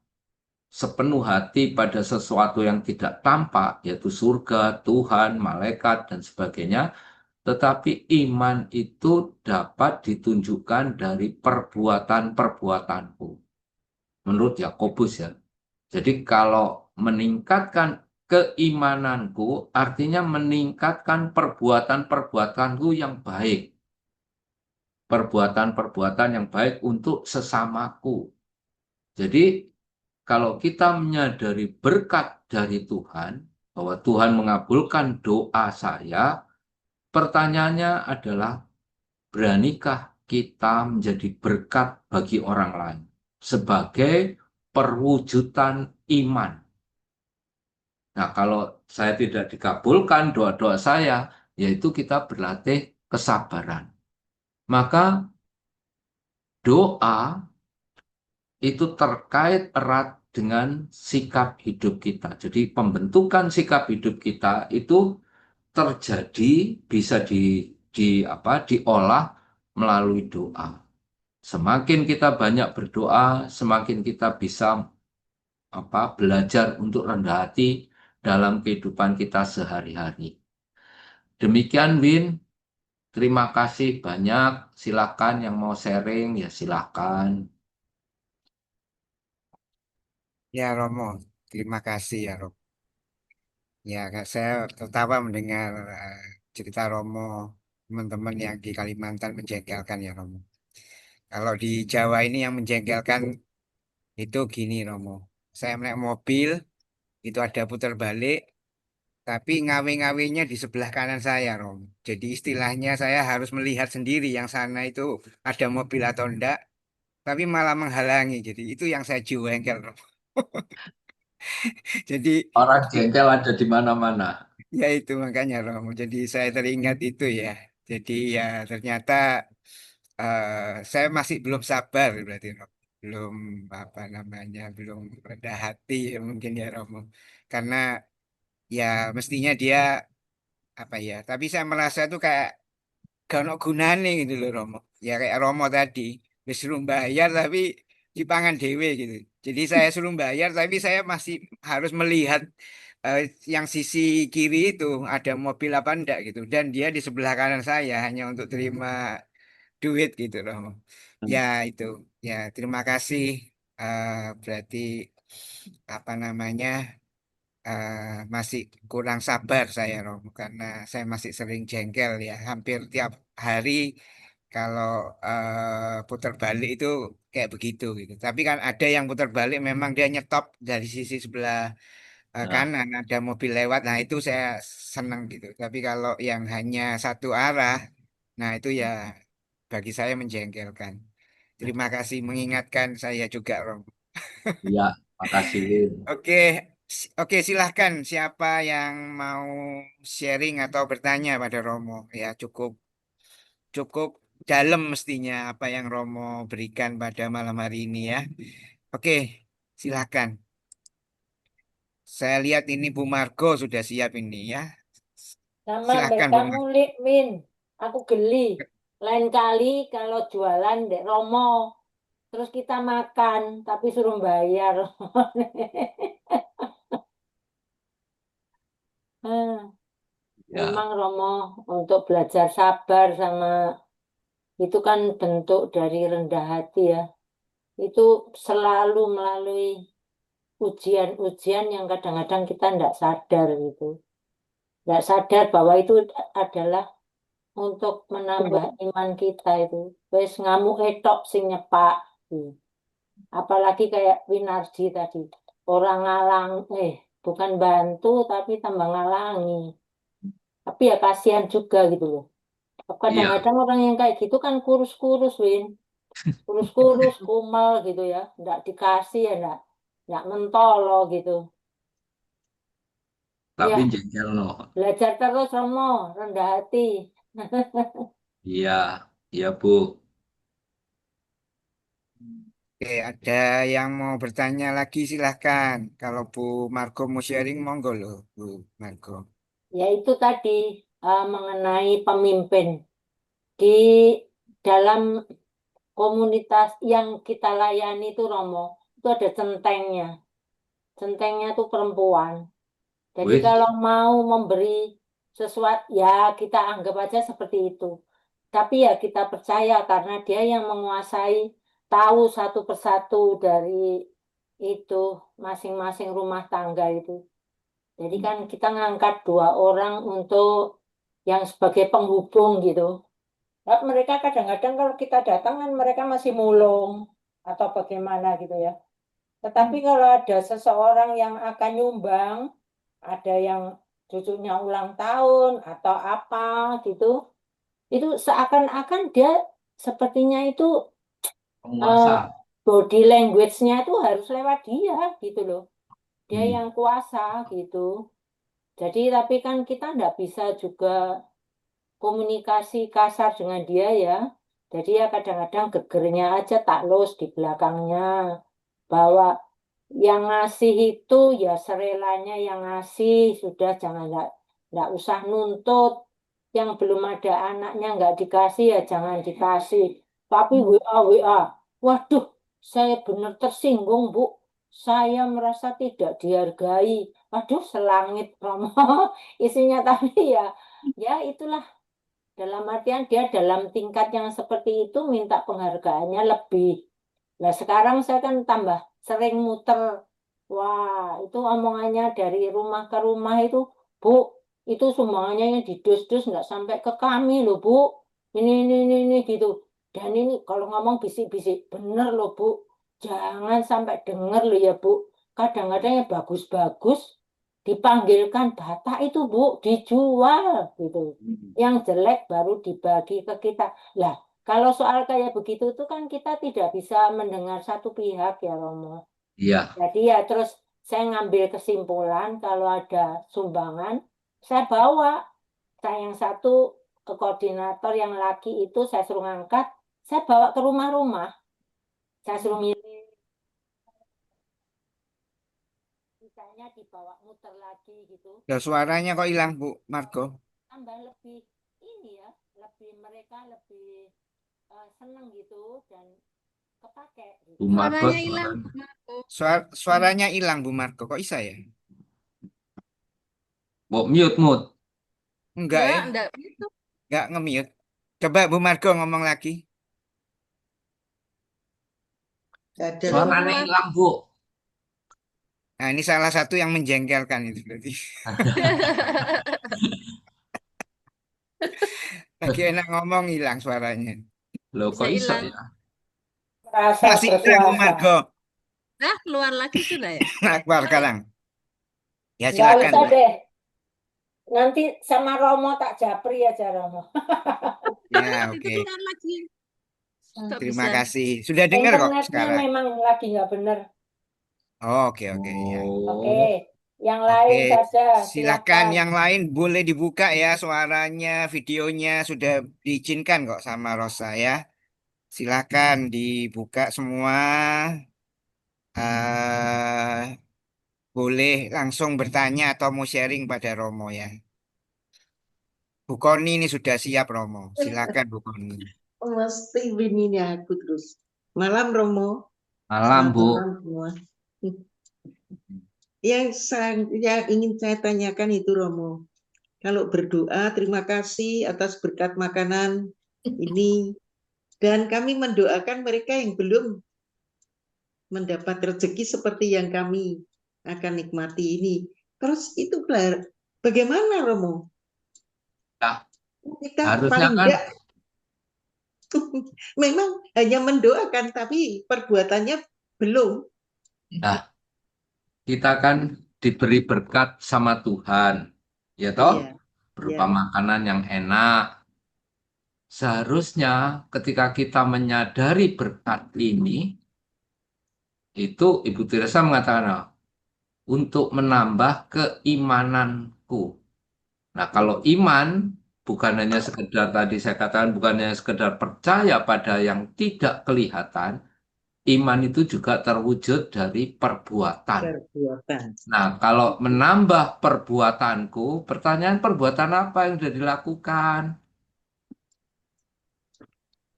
sepenuh hati pada sesuatu yang tidak tampak, yaitu surga, Tuhan, malaikat, dan sebagainya, tetapi iman itu dapat ditunjukkan dari perbuatan-perbuatanku. Menurut Yakobus ya. Jadi kalau meningkatkan keimananku, artinya meningkatkan perbuatan-perbuatanku yang baik. Perbuatan-perbuatan yang baik untuk sesamaku. Jadi kalau kita menyadari berkat dari Tuhan, bahwa Tuhan mengabulkan doa saya, pertanyaannya adalah, beranikah kita menjadi berkat bagi orang lain sebagai perwujudan iman? Nah, kalau saya tidak dikabulkan doa-doa saya, yaitu kita berlatih kesabaran. Maka doa itu terkait erat dengan sikap hidup kita. Jadi pembentukan sikap hidup kita itu terjadi bisa diolah melalui doa. Semakin kita banyak berdoa, semakin kita bisa belajar untuk rendah hati dalam kehidupan kita sehari-hari. Demikian, Win. Terima kasih banyak. Silakan yang mau sharing ya silakan. Ya Romo, terima kasih ya Romo. Ya, saya tertawa mendengar cerita Romo, teman-teman yang di Kalimantan menjengkelkan ya Romo. Kalau di Jawa ini yang menjengkelkan itu gini Romo. Saya naik mobil, itu ada putar balik, tapi ngawe-ngawenya di sebelah kanan saya Romo. Jadi istilahnya saya harus melihat sendiri yang sana itu ada mobil atau enggak, tapi malah menghalangi. Jadi itu yang saya jengkel Romo. Jadi Orang jengkel ada di mana-mana. ya itu makanya Romo. Jadi saya teringat itu ya. Jadi ya ternyata saya masih belum sabar berarti Romo. Belum apa namanya, belum rendah hati ya, mungkin ya Romo. Karena ya mestinya dia apa ya. Tapi saya merasa itu kayak gak ono gunane gitu loh Romo. Ya kayak Romo tadi, wis suruh bayar tapi dipangan dewe gitu. Jadi saya suruh bayar tapi saya masih harus melihat eh, yang sisi kiri itu ada mobil apa enggak gitu. Dan dia di sebelah kanan saya hanya untuk terima duit gitu Romo. Ya itu, ya terima kasih. Berarti apa namanya? Masih kurang sabar saya Romo karena saya masih sering jengkel ya hampir tiap hari kalau putar balik itu kayak begitu gitu. Tapi kan ada yang putar balik memang dia nyetop dari sisi sebelah Nah, kanan ada mobil lewat. Nah itu saya senang gitu. Tapi kalau yang hanya satu arah, nah itu ya bagi saya menjengkelkan. Terima kasih mengingatkan saya juga Romo. ya, makasih, Win. Oke, oke silahkan siapa yang mau sharing atau bertanya pada Romo. Ya cukup cukup dalam mestinya apa yang Romo berikan pada malam hari ini ya. Oke, silahkan. Saya lihat ini Bu Margo sudah siap ini ya. Sama Silahkan Bu kamu Margo. Min, aku geli. Lain kali kalau jualan dek Romo, terus kita makan, tapi suruh bayar. Hmm, Ya, Memang Romo untuk belajar sabar sama itu kan bentuk dari rendah hati ya. Itu selalu melalui ujian-ujian yang kadang-kadang kita tidak sadar gitu. Tidak sadar bahwa itu adalah untuk menambah iman kita itu. Wes ngamuk etok sing nyepak. Hmm. Apalagi kayak Winardi tadi. Orang ngalang, bukan bantu tapi tambah ngalangi. Tapi ya kasihan juga gitu loh. iya, Kadang-kadang orang yang kayak gitu kan kurus-kurus, Win. Kurus-kurus, kumal gitu ya. Nggak dikasih ya, nggak mentolo gitu. tapi Ya, jengkel no. belajar terus, Romo. Rendah hati. Iya, iya, Bu. Oke, ada yang mau bertanya lagi silahkan. Kalau Bu Margo mau sharing monggo loh Bu Margo. Ya itu tadi mengenai pemimpin. Di dalam komunitas yang kita layani itu Romo, itu ada centengnya. Centengnya itu perempuan. Jadi Wih, kalau mau memberi sesuatu, ya kita anggap aja seperti itu. Tapi ya kita percaya karena dia yang menguasai, tahu satu persatu dari itu masing-masing rumah tangga itu. Jadi kan kita ngangkat dua orang untuk yang sebagai penghubung gitu. Nah, mereka kadang-kadang kalau kita datang kan mereka masih mulung atau bagaimana gitu ya. Tetapi kalau ada seseorang yang akan nyumbang, ada yang cucunya ulang tahun atau apa gitu, itu seakan-akan dia sepertinya itu eh, penguasa. body language-nya itu harus lewat dia gitu loh. Dia Hmm. yang kuasa gitu. Jadi tapi kan kita nggak bisa juga komunikasi kasar dengan dia ya. Jadi ya kadang-kadang gegernya aja taklus di belakangnya. Bahwa Yang ngasih itu ya serelanya yang ngasih, sudah jangan nggak usah nuntut. Yang belum ada anaknya nggak dikasih ya jangan dikasih. Tapi WA, waduh, saya benar tersinggung Bu. Saya merasa tidak dihargai. Waduh, selangit Romo isinya tapi ya itulah dalam artian dia dalam tingkat yang seperti itu minta penghargaannya lebih. Nah, sekarang saya kan tambah sering muter. Wah, itu omongannya dari rumah ke rumah itu, Bu, itu sumbangannya yang didus-dus nggak sampai ke kami loh, Bu. Ini, gitu. Dan ini kalau ngomong bisik-bisik, bener loh, Bu. Jangan sampai denger loh ya, Bu. Kadang-kadang yang bagus-bagus dipanggilkan Batak itu, Bu, dijual gitu. Yang jelek baru dibagi ke kita. Lah, kalau soal kayak begitu itu kan kita tidak bisa mendengar satu pihak ya Romo. Iya, Jadi ya terus saya ngambil kesimpulan kalau ada sumbangan, saya bawa. Saya yang satu ke koordinator yang laki itu saya suruh ngangkat, saya bawa ke rumah-rumah. Saya suruh milih, misalnya dibawa muter lagi gitu. Loh, suaranya kok hilang Bu Marco? Tambah lebih ini ya, mereka lebih seneng gitu dan kepake gitu. Bu Margot Suaranya hilang, suara- Bu Marco. Suaranya hilang Bu Marco. Kok bisa ya? Bu mute mute. Enggak ya? Enggak gitu. Enggak nge-mute. Coba Bu Marco ngomong lagi. Belum Suaranya keluar. hilang, Bu. Nah, ini salah satu yang menjengkelkan itu berarti. Lagi enak ngomong hilang suaranya. Loh, Bisa kok iso hilang. ya? Rasa Masih hilang Bu berkuasa. Marco. Nah, keluar lagi sudah ya? Akbar sekarang. Ya Nggak silakan. usah deh. Nanti sama Romo tak japri aja Romo. Ya, Itu oke. keluar lagi. Kok Terima bisa? kasih. Sudah dengar kok Internetnya sekarang. memang lagi nggak benar. Oke, oke ya. Oke, Oh, yang Oke, lain saja silakan silakan. yang lain boleh dibuka ya suaranya, videonya sudah diizinkan kok sama Rosa ya. Silakan dibuka semua. Boleh langsung bertanya atau mau sharing pada Romo ya. Bu Koni ini sudah siap Romo. Silakan Bu Koni. Mesti ini aku terus. Malam Romo, malam, selamat Bu. malam semua. Yang ingin saya tanyakan itu Romo, kalau berdoa terima kasih atas berkat makanan ini dan kami mendoakan mereka yang belum mendapat rezeki seperti yang kami akan nikmati ini. Terus itu bagaimana Romo? Ya, Kita harusnya paling kan enggak memang hanya mendoakan tapi perbuatannya belum. nah, kita kan diberi berkat sama Tuhan, ya toh? Iya, Berupa iya. makanan yang enak. Seharusnya ketika kita menyadari berkat ini, itu Ibu Teresa mengatakan, "Oh, untuk menambah keimananku." Nah, kalau iman bukan hanya sekedar tadi saya katakan bukan hanya sekedar percaya pada yang tidak kelihatan, iman itu juga terwujud dari perbuatan. Perbuatan. Nah, kalau menambah perbuatanku, pertanyaan perbuatan apa yang sudah dilakukan?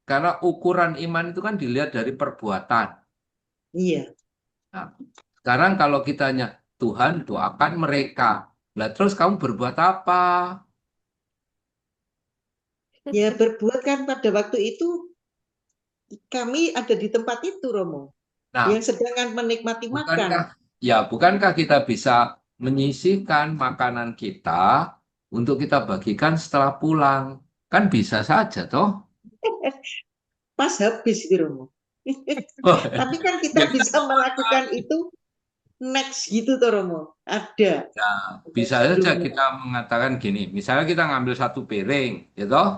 Karena ukuran iman itu kan dilihat dari perbuatan. Iya. Nah, sekarang kalau kita hanya Tuhan doakan mereka. Lah terus kamu berbuat apa? Ya berbuat kan pada waktu itu kami ada di tempat itu Romo. Nah, Yang sedang menikmati bukankah makan. bukankah kita bisa menyisihkan makanan kita untuk kita bagikan setelah pulang? Kan bisa saja toh. Pas habis gitu Romo. Tapi kan Ya, kita bisa melakukan itu next gitu tuh Romo. Ada. nah, Ada bisa saja sebelumnya. kita mengatakan gini, misalnya kita ngambil satu piring, ya toh,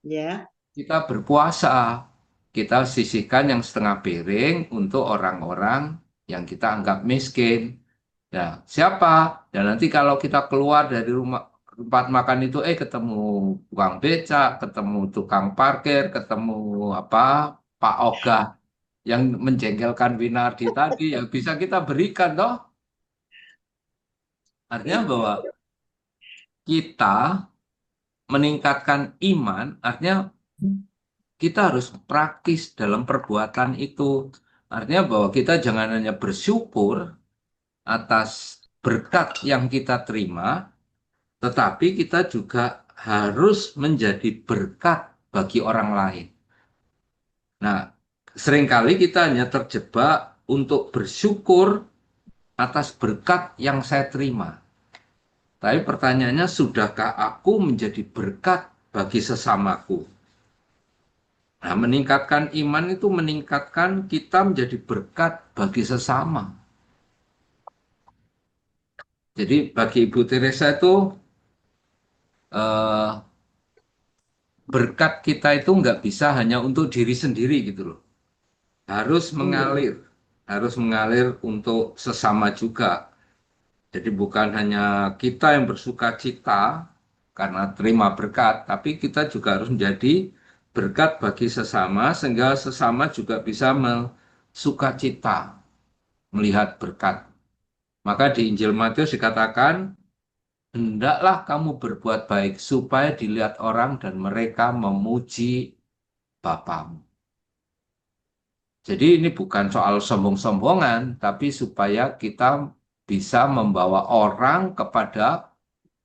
Ya. kita berpuasa, kita sisihkan yang setengah piring untuk orang-orang yang kita anggap miskin. Ya, siapa? Dan nanti kalau kita keluar dari rumah tempat makan itu, ketemu tukang becak, ketemu tukang parkir, ketemu apa, Pak Ogah. yang menjengkelkan Winardi tadi ya bisa kita berikan toh. Artinya bahwa kita meningkatkan iman, artinya kita harus praktis dalam perbuatan itu. Artinya bahwa kita jangan hanya bersyukur atas berkat yang kita terima, tetapi kita juga harus menjadi berkat bagi orang lain. Nah, seringkali kita hanya terjebak untuk bersyukur atas berkat yang saya terima. Tapi pertanyaannya, sudahkah aku menjadi berkat bagi sesamaku? Nah, meningkatkan iman itu meningkatkan kita menjadi berkat bagi sesama. Jadi bagi Ibu Teresa itu eh, berkat kita itu nggak bisa hanya untuk diri sendiri gitu loh. Harus mengalir untuk sesama juga. Jadi bukan hanya kita yang bersuka cita karena terima berkat, tapi kita juga harus menjadi berkat bagi sesama sehingga sesama juga bisa sukacita melihat berkat. Maka di Injil Matius dikatakan, hendaklah kamu berbuat baik supaya dilihat orang dan mereka memuji Bapamu. Jadi ini bukan soal sombong-sombongan, tapi supaya kita bisa membawa orang kepada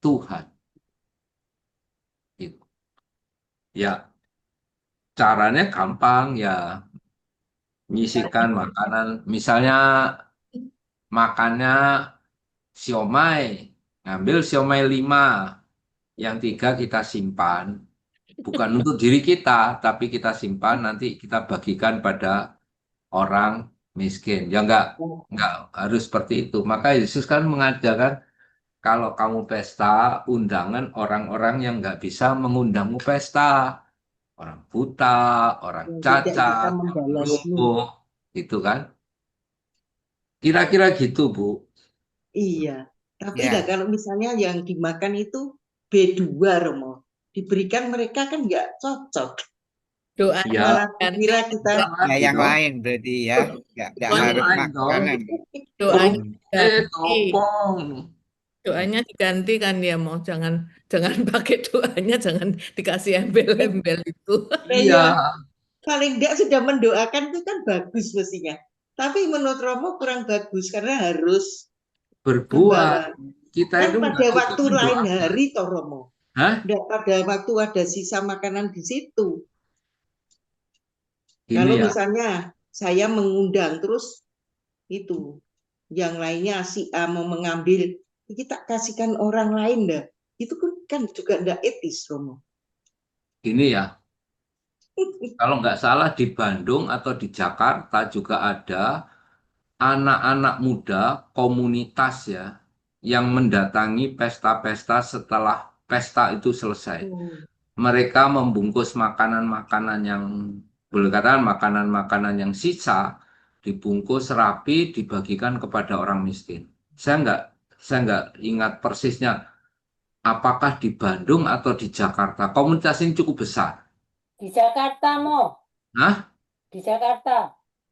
Tuhan. Gitu. Ya, caranya gampang ya, nyisikan makanan. Misalnya makannya siomay, ngambil siomay 5, yang 3 kita simpan. Bukan untuk diri kita, tapi kita simpan, nanti kita bagikan pada orang miskin. Ya enggak harus seperti itu. Maka Yesus kan mengajarkan, kalau kamu pesta, undangan orang-orang yang nggak bisa mengundangmu pesta. Orang buta, orang Tidak bisa cacat, orang membalasmu. lumpuh, gitu kan. Kira-kira gitu, Bu. Iya, tapi Ya, lah kalau misalnya yang dimakan itu B2 Romo, diberikan mereka kan nggak cocok. Doanya Ya, Malah ganti kira kita kurang ya lagi yang toh. lain berarti ya, nggak Yang harus lain toh. makanan. doanya Hmm. diganti. Topong. Doanya diganti kan ya mau jangan jangan pakai doanya jangan dikasih embel-embel itu. Iya, ya paling nggak sudah mendoakan itu kan bagus mestinya. Tapi menurut Romo kurang bagus karena harus berbuat. membawa. Kita Kan itu nggak pada cukup waktu lain mendoakan. hari toh Romo, Hah? nggak pada waktu ada sisa makanan di situ. Ini Kalau ya, misalnya saya mengundang terus itu yang lainnya si A mau mengambil, kita kasihkan orang lain dah. Itu kan juga enggak etis, Romo. ini ya. Kalau nggak salah di Bandung atau di Jakarta juga ada anak-anak muda komunitas ya yang mendatangi pesta-pesta setelah pesta itu selesai. Oh, Mereka membungkus makanan-makanan yang boleh katakan makanan-makanan yang sisa dibungkus rapi dibagikan kepada orang miskin. Saya nggak ingat persisnya apakah di Bandung atau di Jakarta. Komunitas ini cukup besar. Di Jakarta, Mo. Nah, Di Jakarta.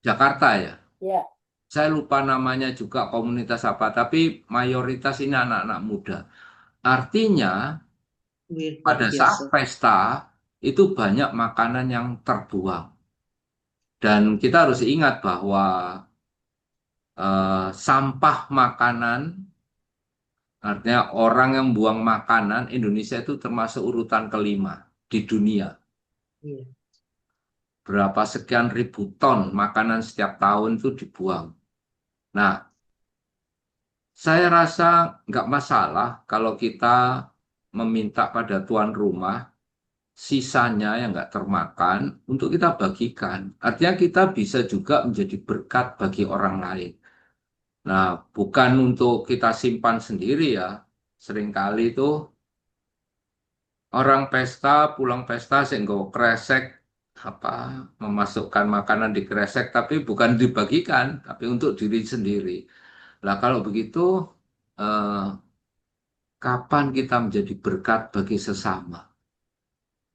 Jakarta ya. Ya. Saya lupa namanya juga komunitas apa, tapi mayoritas ini anak-anak muda. Artinya luar pada saat biasa. pesta itu banyak makanan yang terbuang. Dan kita harus ingat bahwa sampah makanan, artinya orang yang buang makanan, Indonesia itu termasuk urutan kelima di dunia. Iya. Berapa sekian ribu ton makanan setiap tahun itu dibuang. Nah, saya rasa nggak masalah kalau kita meminta pada tuan rumah sisanya yang nggak termakan untuk kita bagikan. Artinya kita bisa juga menjadi berkat bagi orang lain. Nah, bukan untuk kita simpan sendiri ya. Seringkali itu orang pesta, pulang pesta sehingga kresek apa memasukkan makanan di kresek tapi bukan dibagikan, tapi untuk diri sendiri. Lah kalau begitu eh, kapan kita menjadi berkat bagi sesama?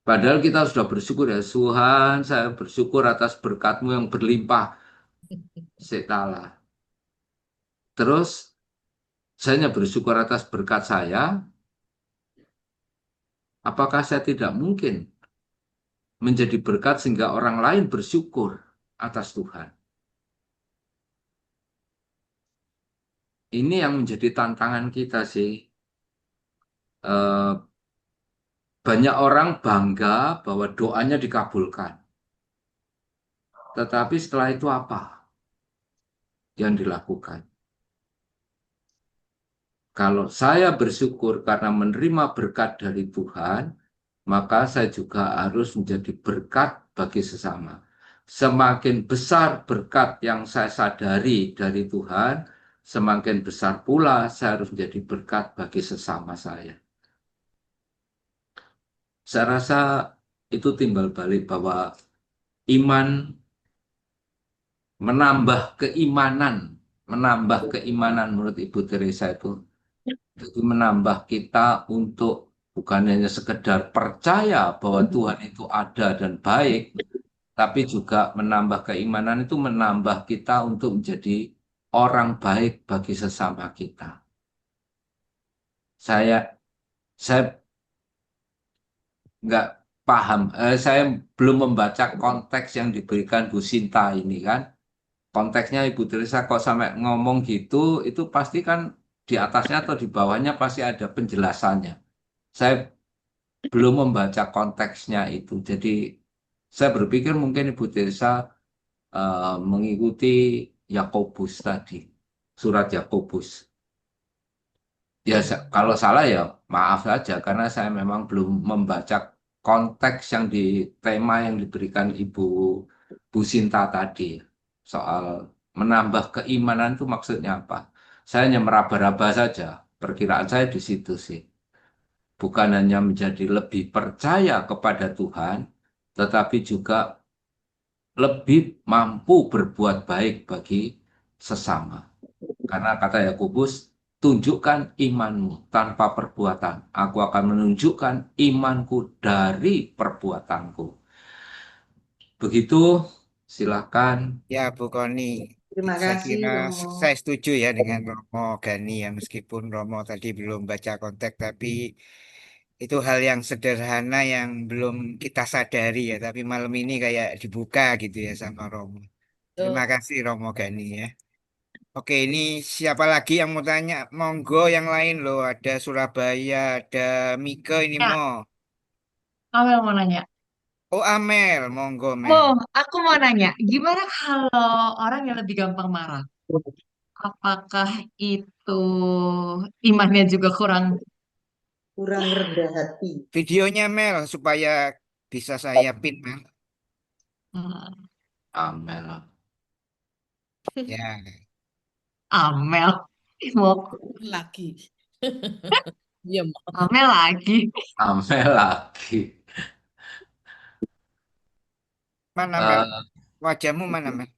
Padahal kita sudah bersyukur ya Tuhan, saya bersyukur atas berkat-Mu yang berlimpah. Setala. Terus saya hanya bersyukur atas berkat saya. Apakah saya tidak mungkin menjadi berkat sehingga orang lain bersyukur atas Tuhan? Ini yang menjadi tantangan kita sih. Eh, Banyak orang bangga bahwa doanya dikabulkan. Tetapi setelah itu apa yang dilakukan? Kalau saya bersyukur karena menerima berkat dari Tuhan, maka saya juga harus menjadi berkat bagi sesama. Semakin besar berkat yang saya sadari dari Tuhan, semakin besar pula saya harus menjadi berkat bagi sesama saya. Saya rasa itu timbal balik bahwa iman menambah keimanan menurut Ibu Teresa itu jadi menambah kita untuk bukan hanya sekedar percaya bahwa Tuhan itu ada dan baik, tapi juga menambah keimanan itu menambah kita untuk menjadi orang baik bagi sesama kita. Saya saya nggak paham, saya belum membaca konteks yang diberikan Bu Sinta ini kan. Konteksnya Ibu Teresa kok sampai ngomong gitu, itu pasti kan di atasnya atau di bawahnya pasti ada penjelasannya. Saya belum membaca konteksnya itu. Jadi saya berpikir mungkin Ibu Teresa mengikuti Yakobus tadi, surat Yakobus. Ya, kalau salah ya maaf saja karena saya memang belum membaca konteks yang di tema yang diberikan Ibu Bu Sinta tadi soal menambah keimanan itu maksudnya apa? Saya hanya meraba-raba saja, perkiraan saya di situ sih. Bukan hanya menjadi lebih percaya kepada Tuhan, tetapi juga lebih mampu berbuat baik bagi sesama. Karena kata Yakobus, tunjukkan imanmu tanpa perbuatan. Aku akan menunjukkan imanku dari perbuatanku. Begitu, silakan. Ya, Bu Koni, Terima saya kasih kira Romo. saya setuju ya dengan Romo Gani ya, meskipun Romo tadi belum baca konteks, tapi itu hal yang sederhana yang belum kita sadari ya, tapi malam ini kayak dibuka gitu ya sama Romo. Terima Tuh. kasih Romo Gani ya. Oke, ini siapa lagi yang mau tanya? Monggo yang lain loh, ada Surabaya, ada Mika ini Ya, mau. Amel mau nanya. Oh, Amel, monggo Mel. Aku mau nanya, gimana kalau orang yang lebih gampang marah? Apakah itu imannya juga kurang? Kurang rendah hati. Videonya Mel supaya bisa saya pin Mel. Hmm, Amel. Ya. Amel, mau Lagi. Diam. Amel lagi. Amel lagi. Mana Mel? Eh, Wajahmu mana Mel?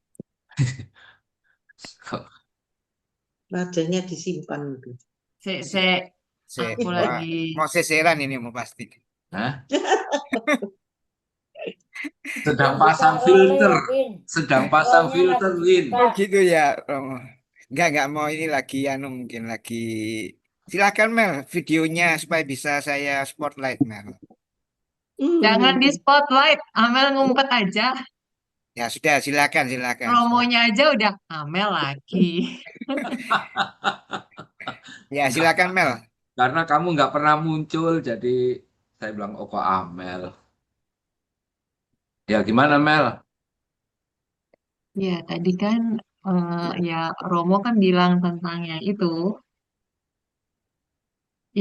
Wajahnya disimpan itu. Se, Se aku wah, lagi. mau seseran ini mau pasti. Hah? Sedang Yang pasang diperoleh filter. ya, Win. Sedang pasang Soalnya filter, lagi Win. Oh dibuka. gitu ya, Romo. Enggak mau ini lagi anu mungkin lagi. Silakan Mel videonya supaya bisa saya spotlight Mel. Jangan di spotlight, Amel ngumpet aja. Ya sudah silakan silakan. Romonya aja udah Amel lagi. Ya silakan Mel. Karena kamu nggak pernah muncul, jadi saya bilang, oh kok Amel. Ya gimana Mel? Ya, tadi kan ya Romo kan bilang tentang yang itu,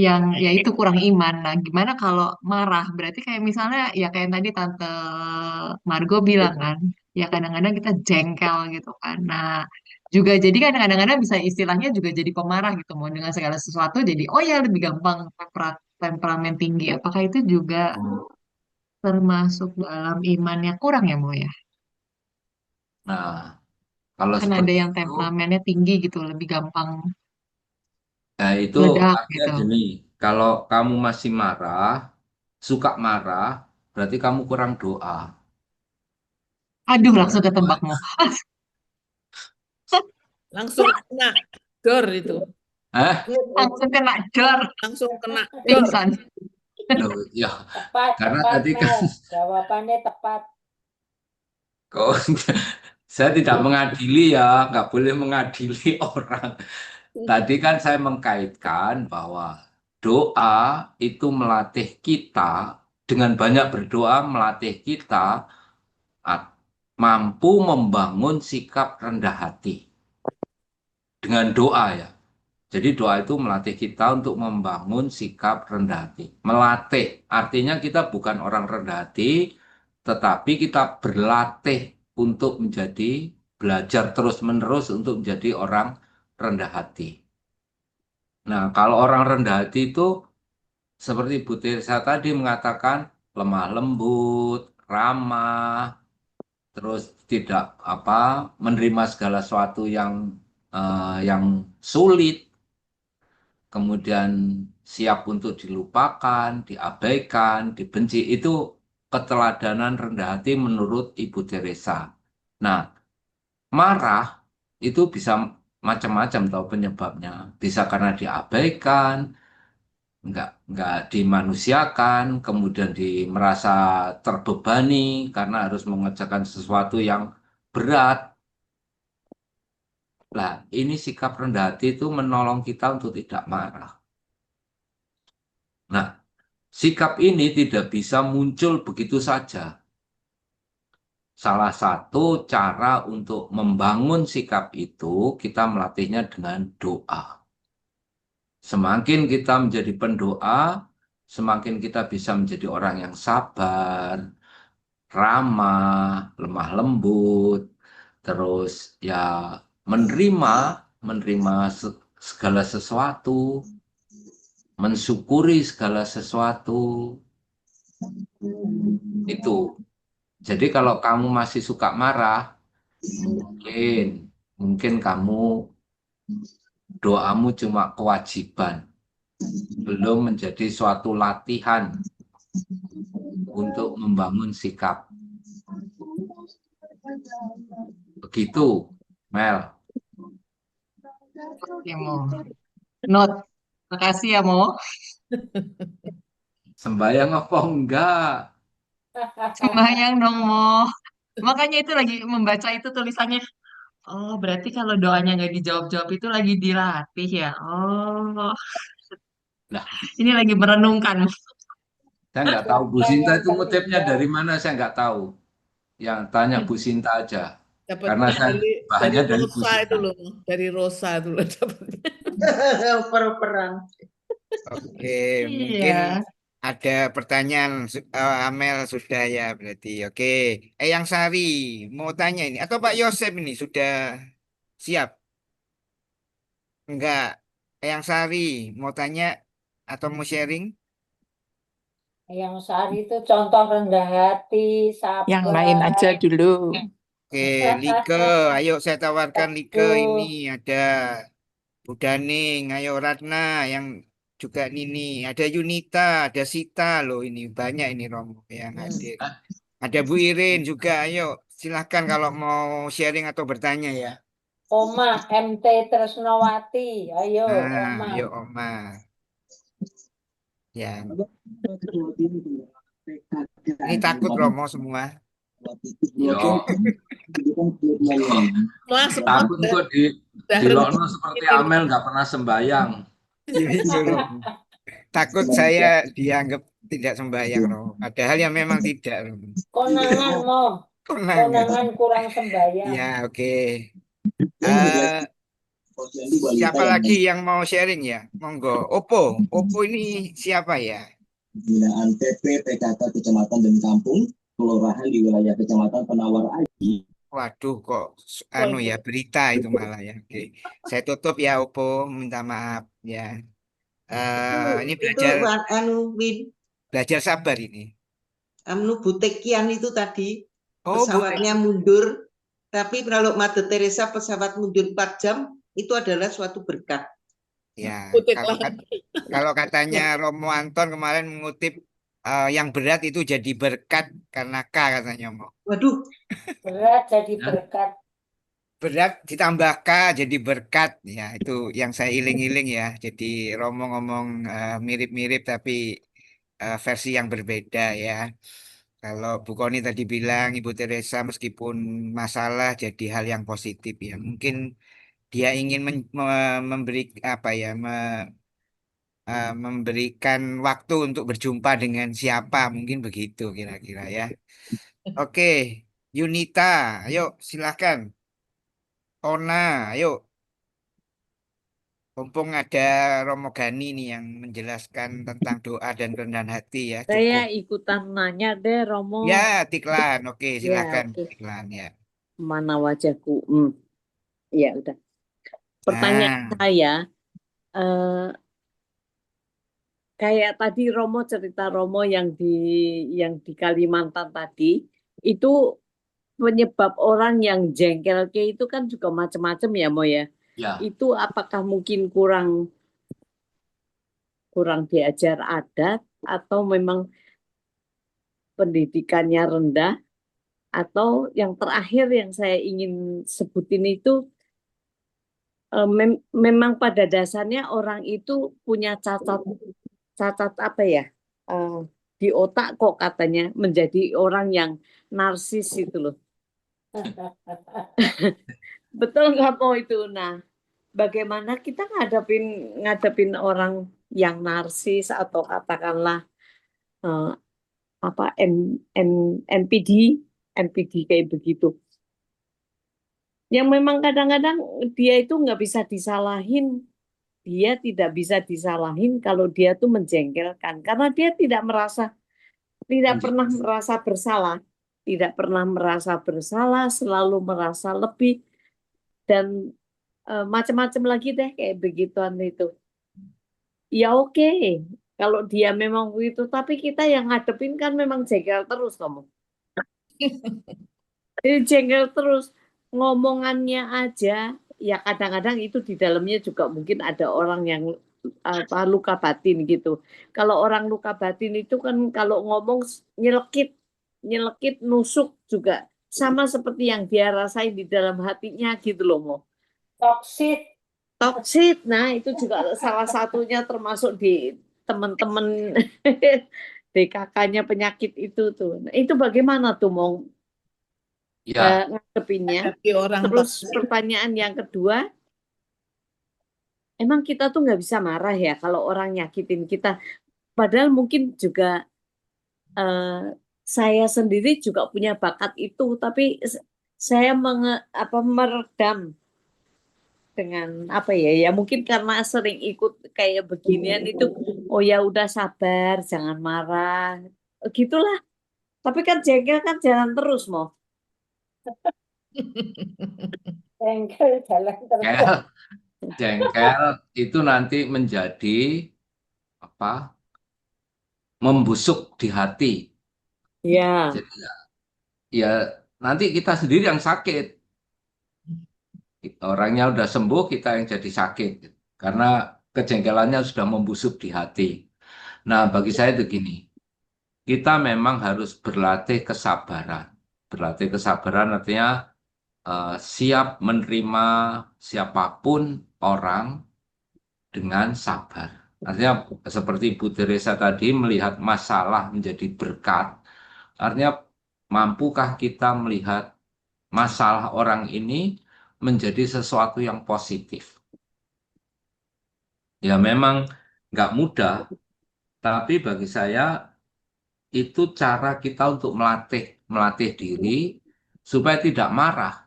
yang ya itu kurang iman. Nah, gimana kalau marah? Berarti kayak misalnya ya kayak yang tadi Tante Margo bilang kan, ya kadang-kadang kita jengkel gitu kan. Nah, juga jadi kan kadang-kadang bisa istilahnya juga jadi pemarah gitu, mau dengan segala sesuatu jadi oh ya lebih gampang temperamen tinggi. Apakah itu juga termasuk dalam imannya kurang ya, Mo ya? Nah, kalau Kan ada seperti yang itu, temperamennya tinggi gitu, lebih gampang nah itu meledak artinya gitu. gini, kalau kamu masih marah, suka marah, berarti kamu kurang doa. Aduh, Karena langsung doa, ketebak Mo. Langsung kena dor itu. Langsung kena dor, Langsung kena dor. pingsan. Loh, ya, Tepat, karena tepat, tadi kan Mel. Jawabannya tepat. kok saya tidak mengadili ya, nggak boleh mengadili orang. Tadi kan saya mengkaitkan bahwa doa itu melatih kita, dengan banyak berdoa melatih kita mampu membangun sikap rendah hati. Dengan doa ya. Jadi doa itu melatih kita untuk membangun sikap rendah hati. Melatih, artinya kita bukan orang rendah hati, tetapi kita berlatih untuk belajar terus-menerus untuk menjadi orang rendah hati. Nah, kalau orang rendah hati itu seperti Bu Tirsa tadi mengatakan lemah lembut, ramah, terus tidak menerima segala sesuatu yang sulit, kemudian siap untuk dilupakan, diabaikan, dibenci. Itu keteladanan rendah hati menurut Ibu Teresa. Nah, marah itu bisa macam-macam tahu penyebabnya. Bisa karena diabaikan, nggak dimanusiakan, kemudian merasa terbebani karena harus mengerjakan sesuatu yang berat. Nah, ini sikap rendah hati itu menolong kita untuk tidak marah. Nah, sikap ini tidak bisa muncul begitu saja. Salah satu cara untuk membangun sikap itu, kita melatihnya dengan doa. Semakin kita menjadi pendoa, semakin kita bisa menjadi orang yang sabar, ramah, lemah lembut, terus ya menerima segala sesuatu, mensyukuri segala sesuatu. Itu. Jadi kalau kamu masih suka marah, mungkin kamu doamu cuma kewajiban, belum menjadi suatu latihan untuk membangun sikap. Begitu, Mel. Oke, Mo. Note. Makasih ya, Mo. Sembayang apa enggak? Sembayang dong, Mo. Makanya itu lagi membaca itu tulisannya. Oh, berarti kalau doanya nggak dijawab-jawab itu lagi dilatih ya. Oh, Lah, ini lagi merenungkan. saya nggak tahu Bu Sinta itu motifnya dari mana, saya nggak tahu. Yang tanya Bu Sinta aja. Karena Dapatnya saya dari bahannya dari Bu Rosa itu Sinta. loh, dari Rosa itu loh dapatnya. Per-perang. Oke, mungkin Iya. ada pertanyaan Amel sudah ya berarti. Oke, yang Sari mau tanya ini atau Pak Yosep ini sudah siap? Enggak. Yang Sari mau tanya atau mau sharing? Yang Sari itu contoh rendah hati, Yang lain aja sabar. dulu. Oke, Like, ayo saya tawarkan Like ini Teguh. ada Bu Daning, ayo Ratna yang juga Nini, ada Yunita, ada Sita loh ini banyak ini Romo yang hadir. Ada Bu Irin juga, ayo silahkan kalau mau sharing atau bertanya ya. Oma MT Tresnawati. Ayo, Nah, Oma. ayo Oma. Ya, ini takut Romo semua. Yo, Wah, semua takut kok di Lokno seperti Amel nggak pernah sembayang. Itu Romo. Takut saya dianggap tidak sembahyang Romo. Padahal yang memang tidak Romo. Konangan, Mo. Konangan. Konangan kurang sembahyang. Ya, oke. Siapa lagi yang mau sharing ya? Monggo. Oppo ini siapa ya? Pembinaan PP PKK Kecamatan dan Kampung Kelurahan di wilayah Kecamatan Penawar Aji. Waduh, kok anu ya berita itu malah ya. Oke, saya tutup ya Oppo. Minta maaf ya. Ini Itu Win, belajar sabar ini. Butekian itu tadi Oh, pesawatnya mundur, tapi kalau Mother Teresa pesawat mundur 4 jam itu adalah suatu berkat. Ya, Butik kalau, lah. kalau katanya Romo Anton kemarin mengutip yang berat itu jadi berkat karena K katanya Mo. Waduh, Berat jadi Ya. berkat. berat ditambah K jadi berkat ya, itu yang saya iling-iling ya. Jadi Romo ngomong mirip-mirip tapi versi yang berbeda ya. Kalau Bu Koni tadi bilang Ibu Teresa meskipun masalah jadi hal yang positif ya. Mungkin dia ingin memberi apa ya, memberikan waktu untuk berjumpa dengan siapa, mungkin begitu kira-kira ya. Oke, Yunita, ayo silahkan. Ona, ayo. Mumpung ada Romo Gani nih yang menjelaskan tentang doa dan kerendahan hati ya, Saya cukup. ikutan nanya deh, Romo. Ya, Tiklan, oke Ya, silahkan oke. Tiklan ya. Mana wajahku? Ya udah. Pertanyaan Nah, saya, eh, kayak tadi Romo cerita Romo yang di Kalimantan tadi, itu penyebab orang yang jengkel ke itu kan juga macam-macam ya, Mo ya. Ya, Itu apakah mungkin kurang diajar adat atau memang pendidikannya rendah, atau yang terakhir yang saya ingin sebutin itu memang pada dasarnya orang itu punya cacat cacat apa ya, eh, di otak kok katanya menjadi orang yang narsis itu loh. Betul nggak mau itu? Nah, bagaimana kita ngadepin orang yang narsis atau katakanlah eh, apa NPD NPD kayak begitu. Yang memang kadang-kadang dia itu nggak bisa disalahin, dia tidak bisa disalahin kalau dia tuh menjengkelkan karena dia tidak pernah merasa bersalah, tidak pernah merasa bersalah, selalu merasa lebih dan macam-macam lagi deh kayak begituan itu. Ya oke, kalau dia memang begitu, tapi kita yang ngadepin kan memang jengkel terus kamu. Jadi jengkel terus, ngomongannya aja, ya kadang-kadang itu di dalamnya juga mungkin ada orang yang apa luka batin gitu. Kalau orang luka batin itu kan kalau ngomong nyelekit, nyelekit nusuk juga sama seperti yang dia rasain di dalam hatinya gitu loh, Mo. Toksit. Toksit, nah itu juga salah satunya termasuk di teman-teman DKK-nya penyakit itu tuh. Nah, itu bagaimana tuh mau ya, ngadepinnya? Hadapi orang Terus toksik. pertanyaan yang kedua, emang kita tuh nggak bisa marah ya kalau orang nyakitin kita. Padahal mungkin juga saya sendiri juga punya bakat itu, tapi saya meredam dengan apa ya? Ya mungkin karena sering ikut kayak beginian itu, oh ya udah sabar, jangan marah, gitulah. Tapi kan jengkel kan jalan terus, Mo. Jengkel jalan terus. jengkel, jengkel itu nanti menjadi apa? Membusuk di hati. Ya, Jadi ya nanti kita sendiri yang sakit. Orangnya udah sembuh, kita yang jadi sakit. Karena kejengkelannya sudah membusuk di hati. Nah, bagi saya itu gini, kita memang harus berlatih kesabaran. Berlatih kesabaran artinya siap menerima siapapun orang dengan sabar. Artinya seperti Bu Teresa tadi melihat masalah menjadi berkat. Artinya mampukah kita melihat masalah orang ini menjadi sesuatu yang positif? Ya memang nggak mudah, tapi bagi saya itu cara kita untuk melatih diri supaya tidak marah.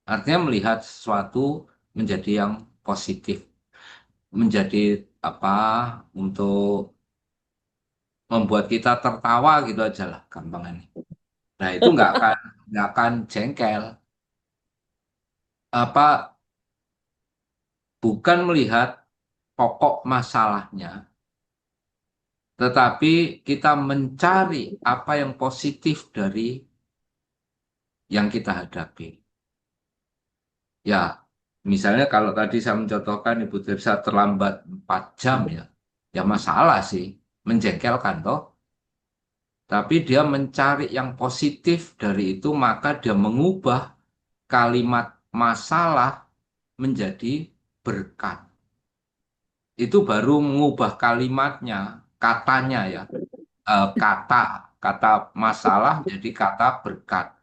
Artinya melihat sesuatu menjadi yang positif, menjadi apa untuk membuat kita tertawa gitu aja lah gampangannya. Nah itu nggak akan jengkel. Apa bukan melihat pokok masalahnya, tetapi kita mencari apa yang positif dari yang kita hadapi. Ya, misalnya kalau tadi saya mencontohkan Ibu Tirsa terlambat 4 jam ya, ya masalah sih, menjengkelkan toh. Tapi dia mencari yang positif dari itu, maka dia mengubah kalimat masalah menjadi berkat. Itu baru mengubah kalimatnya, katanya ya. Kata masalah menjadi kata berkat.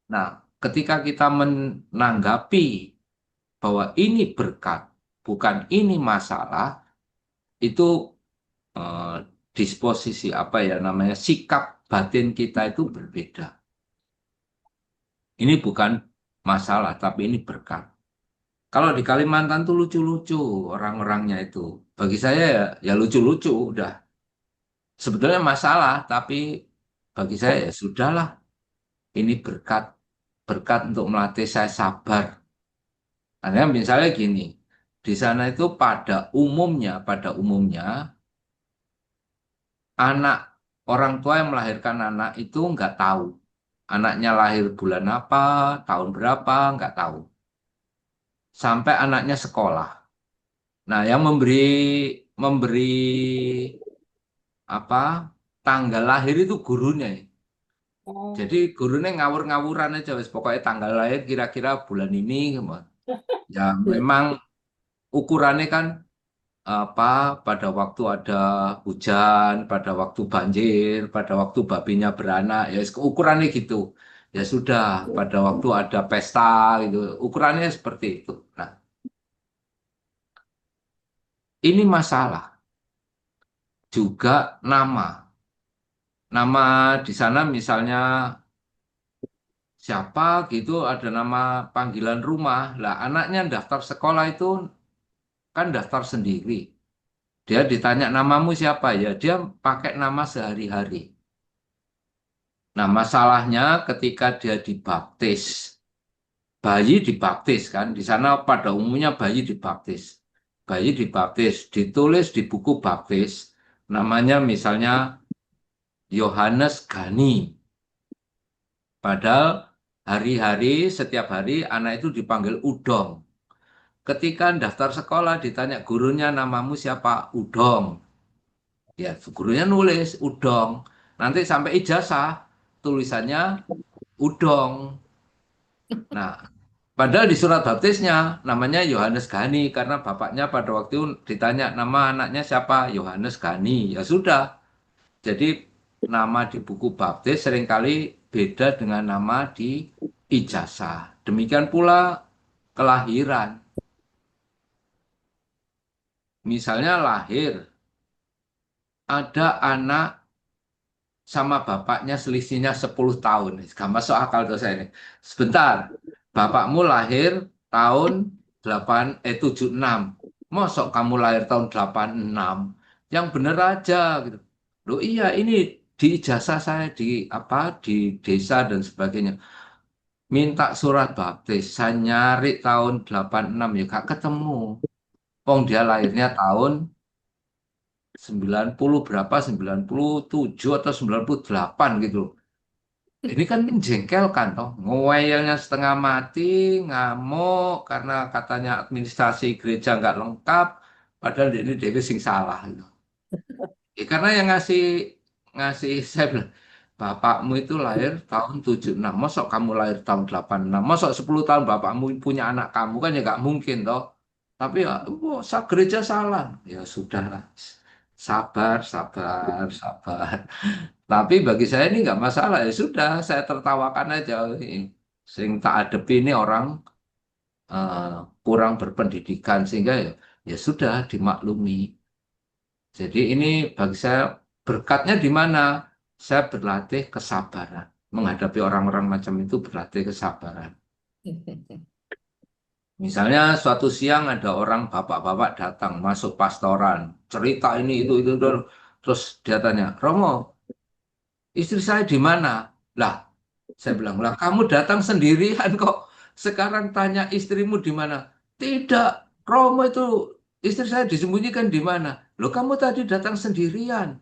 Nah, ketika kita menanggapi bahwa ini berkat, bukan ini masalah, itu disposisi apa ya namanya, sikap batin kita itu berbeda. Ini bukan masalah, tapi ini berkat. Kalau di Kalimantan tuh lucu-lucu orang-orangnya itu. Bagi saya ya lucu-lucu udah. Sebetulnya masalah, tapi bagi saya ya sudahlah. Ini berkat, berkat untuk melatih saya sabar. Karena misalnya gini, di sana itu pada umumnya anak orang tua yang melahirkan anak itu nggak tahu. Anaknya lahir bulan apa, tahun berapa, nggak tahu. Sampai anaknya sekolah. Nah, yang memberi apa tanggal lahir itu gurunya. Jadi gurunya ngawur-ngawuran aja, wis pokoknya tanggal lahir kira-kira bulan ini. Ya memang ukurannya kan apa pada waktu ada hujan, pada waktu banjir, pada waktu babinya beranak, ya ukurannya gitu. Ya sudah, pada waktu ada pesta gitu, ukurannya seperti itu. Nah, ini masalah juga nama. Nama di sana misalnya siapa gitu ada nama panggilan rumah. Lah anaknya daftar sekolah itu kan daftar sendiri. Dia ditanya namamu siapa ya, dia pakai nama sehari-hari. Nah, masalahnya ketika dia dibaptis, bayi dibaptis kan, di sana pada umumnya bayi dibaptis. Bayi dibaptis, ditulis di buku baptis, namanya misalnya Yohanes Gani. Padahal hari-hari, setiap hari anak itu dipanggil Udong. Ketika daftar sekolah ditanya gurunya namamu siapa? Udong. Ya, gurunya nulis Udong. Nanti sampai ijazah tulisannya Udong. Nah, padahal di surat baptisnya namanya Yohanes Gani karena bapaknya pada waktu itu ditanya nama anaknya siapa? Yohanes Gani. Ya sudah. Jadi nama di buku baptis seringkali beda dengan nama di ijazah. Demikian pula kelahiran. Misalnya lahir, ada anak sama bapaknya selisihnya 10 tahun. Gak masuk akal tuh saya ini. Sebentar, bapakmu lahir tahun 76. Mosok kamu lahir tahun 86? Yang bener aja gitu. Loh iya, ini di ijazah saya di apa di desa dan sebagainya. Minta surat baptis, saya nyari tahun 86 ya gak ketemu. Wong dia lahirnya tahun 90 berapa, 97 atau 98 gitu. Ini kan menjengkelkan toh, ngeyelnya setengah mati, ngamuk karena katanya administrasi gereja nggak lengkap, padahal ini Dewi sing salah gitu. Ya, karena yang ngasih ngasih saya bilang, bapakmu itu lahir tahun 76, mosok kamu lahir tahun 86, mosok 10 tahun bapakmu punya anak kamu kan ya nggak mungkin toh. Tapi ya, gereja salah. Ya sudahlah, sabar, sabar, sabar. Tapi bagi saya ini nggak masalah ya sudah saya tertawakan aja. Sing tak adepi ini orang eh, kurang berpendidikan sehingga ya, ya sudah dimaklumi. Jadi ini bagi saya berkatnya di mana? Saya berlatih kesabaran. Menghadapi orang-orang macam itu berlatih kesabaran. Misalnya suatu siang ada orang bapak-bapak datang masuk pastoran, cerita ini itu. Terus dia tanya, Romo, istri saya di mana? Lah, saya bilang, lah kamu datang sendirian kok. Sekarang tanya istrimu di mana? Tidak, Romo itu istri saya disembunyikan di mana? Loh kamu tadi datang sendirian.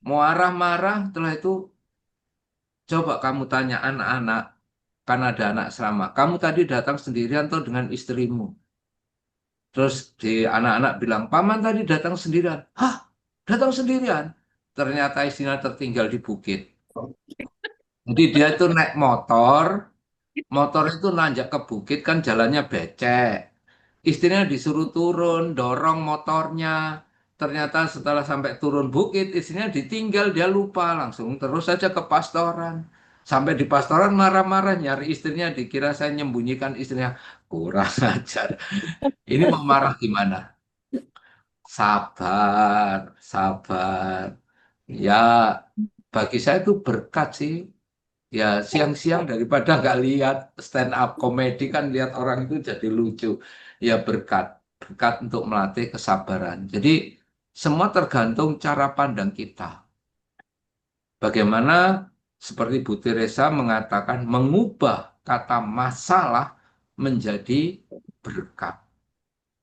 Mau marah-marah setelah itu, coba kamu tanya anak-anak, kan ada anak selama. Kamu tadi datang sendirian atau dengan istrimu? Terus di anak-anak bilang, paman tadi datang sendirian. Hah? Datang sendirian? Ternyata istrinya tertinggal di bukit. Jadi dia itu naik motor, Motor itu nanjak ke bukit kan jalannya becek. Istrinya disuruh turun, dorong motornya. Ternyata setelah sampai turun bukit, istrinya ditinggal, dia lupa langsung terus saja ke pastoran. Sampai di pastoran marah-marah nyari istrinya, dikira saya menyembunyikan istrinya. Kurang ajar. Ini mau marah gimana? Sabar, sabar. Ya, bagi saya itu berkat sih. Ya, siang-siang daripada nggak lihat stand up komedi kan lihat orang itu jadi lucu. Ya, berkat. Berkat untuk melatih kesabaran. Jadi, semua tergantung cara pandang kita. Bagaimana seperti Bu Teresa mengatakan mengubah kata masalah menjadi berkat.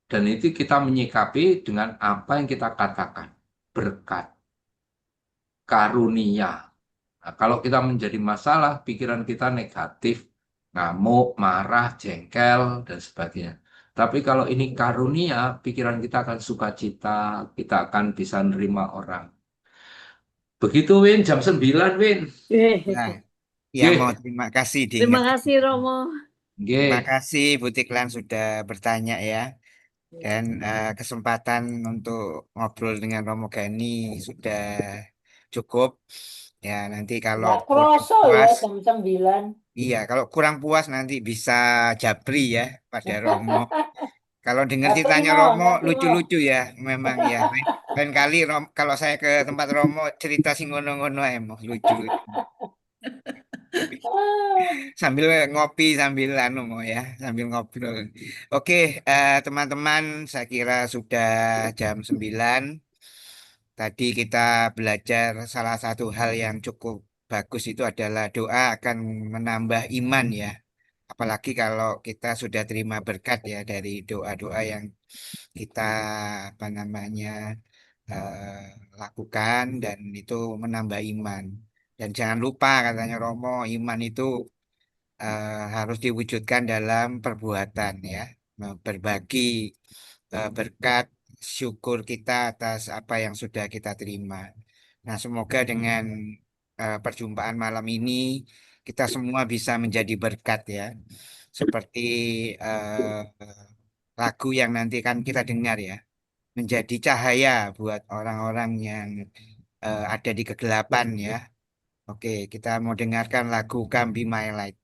Dan itu kita menyikapi dengan apa yang kita katakan. Berkat, karunia. Nah, kalau kita menjadi masalah, pikiran kita negatif, ngamuk, marah, jengkel, dan sebagainya. Tapi kalau ini karunia, pikiran kita akan sukacita, kita akan bisa nerima orang. Begitu, Win, jam 9, Win. Nah, ya mau Nggih, terima kasih Terima diingatkan. kasih Romo. Terima nggih. kasih Bu Tiklan sudah bertanya ya. Dan kesempatan untuk ngobrol dengan Romo Gani sudah cukup. Ya, nanti kalau Nggak kurang kroso ya puas, jam 9. iya, kalau kurang puas nanti bisa japri ya pada Romo. Kalau dengar Nggak ceritanya tengok, Romo nggak tengok. lucu-lucu ya, memang ya. Lain kali kalau saya ke tempat Romo cerita sing ngono-ngono emo lucu. Sambil ngopi sambil anu mau ya, sambil ngobrol. Oke, teman-teman, saya kira sudah jam 9. Tadi kita belajar salah satu hal yang cukup bagus itu adalah doa akan menambah iman ya. Apalagi kalau kita sudah terima berkat ya dari doa-doa yang kita apa namanya lakukan dan itu menambah iman. Dan jangan lupa katanya Romo, iman itu harus diwujudkan dalam perbuatan ya. Berbagi berkat syukur kita atas apa yang sudah kita terima. Nah, semoga dengan perjumpaan malam ini kita semua bisa menjadi berkat ya. Seperti eh, lagu yang nanti kan kita dengar ya, menjadi cahaya buat orang-orang yang ada di kegelapan ya. Oke, kita mau dengarkan lagu Come Be My Light.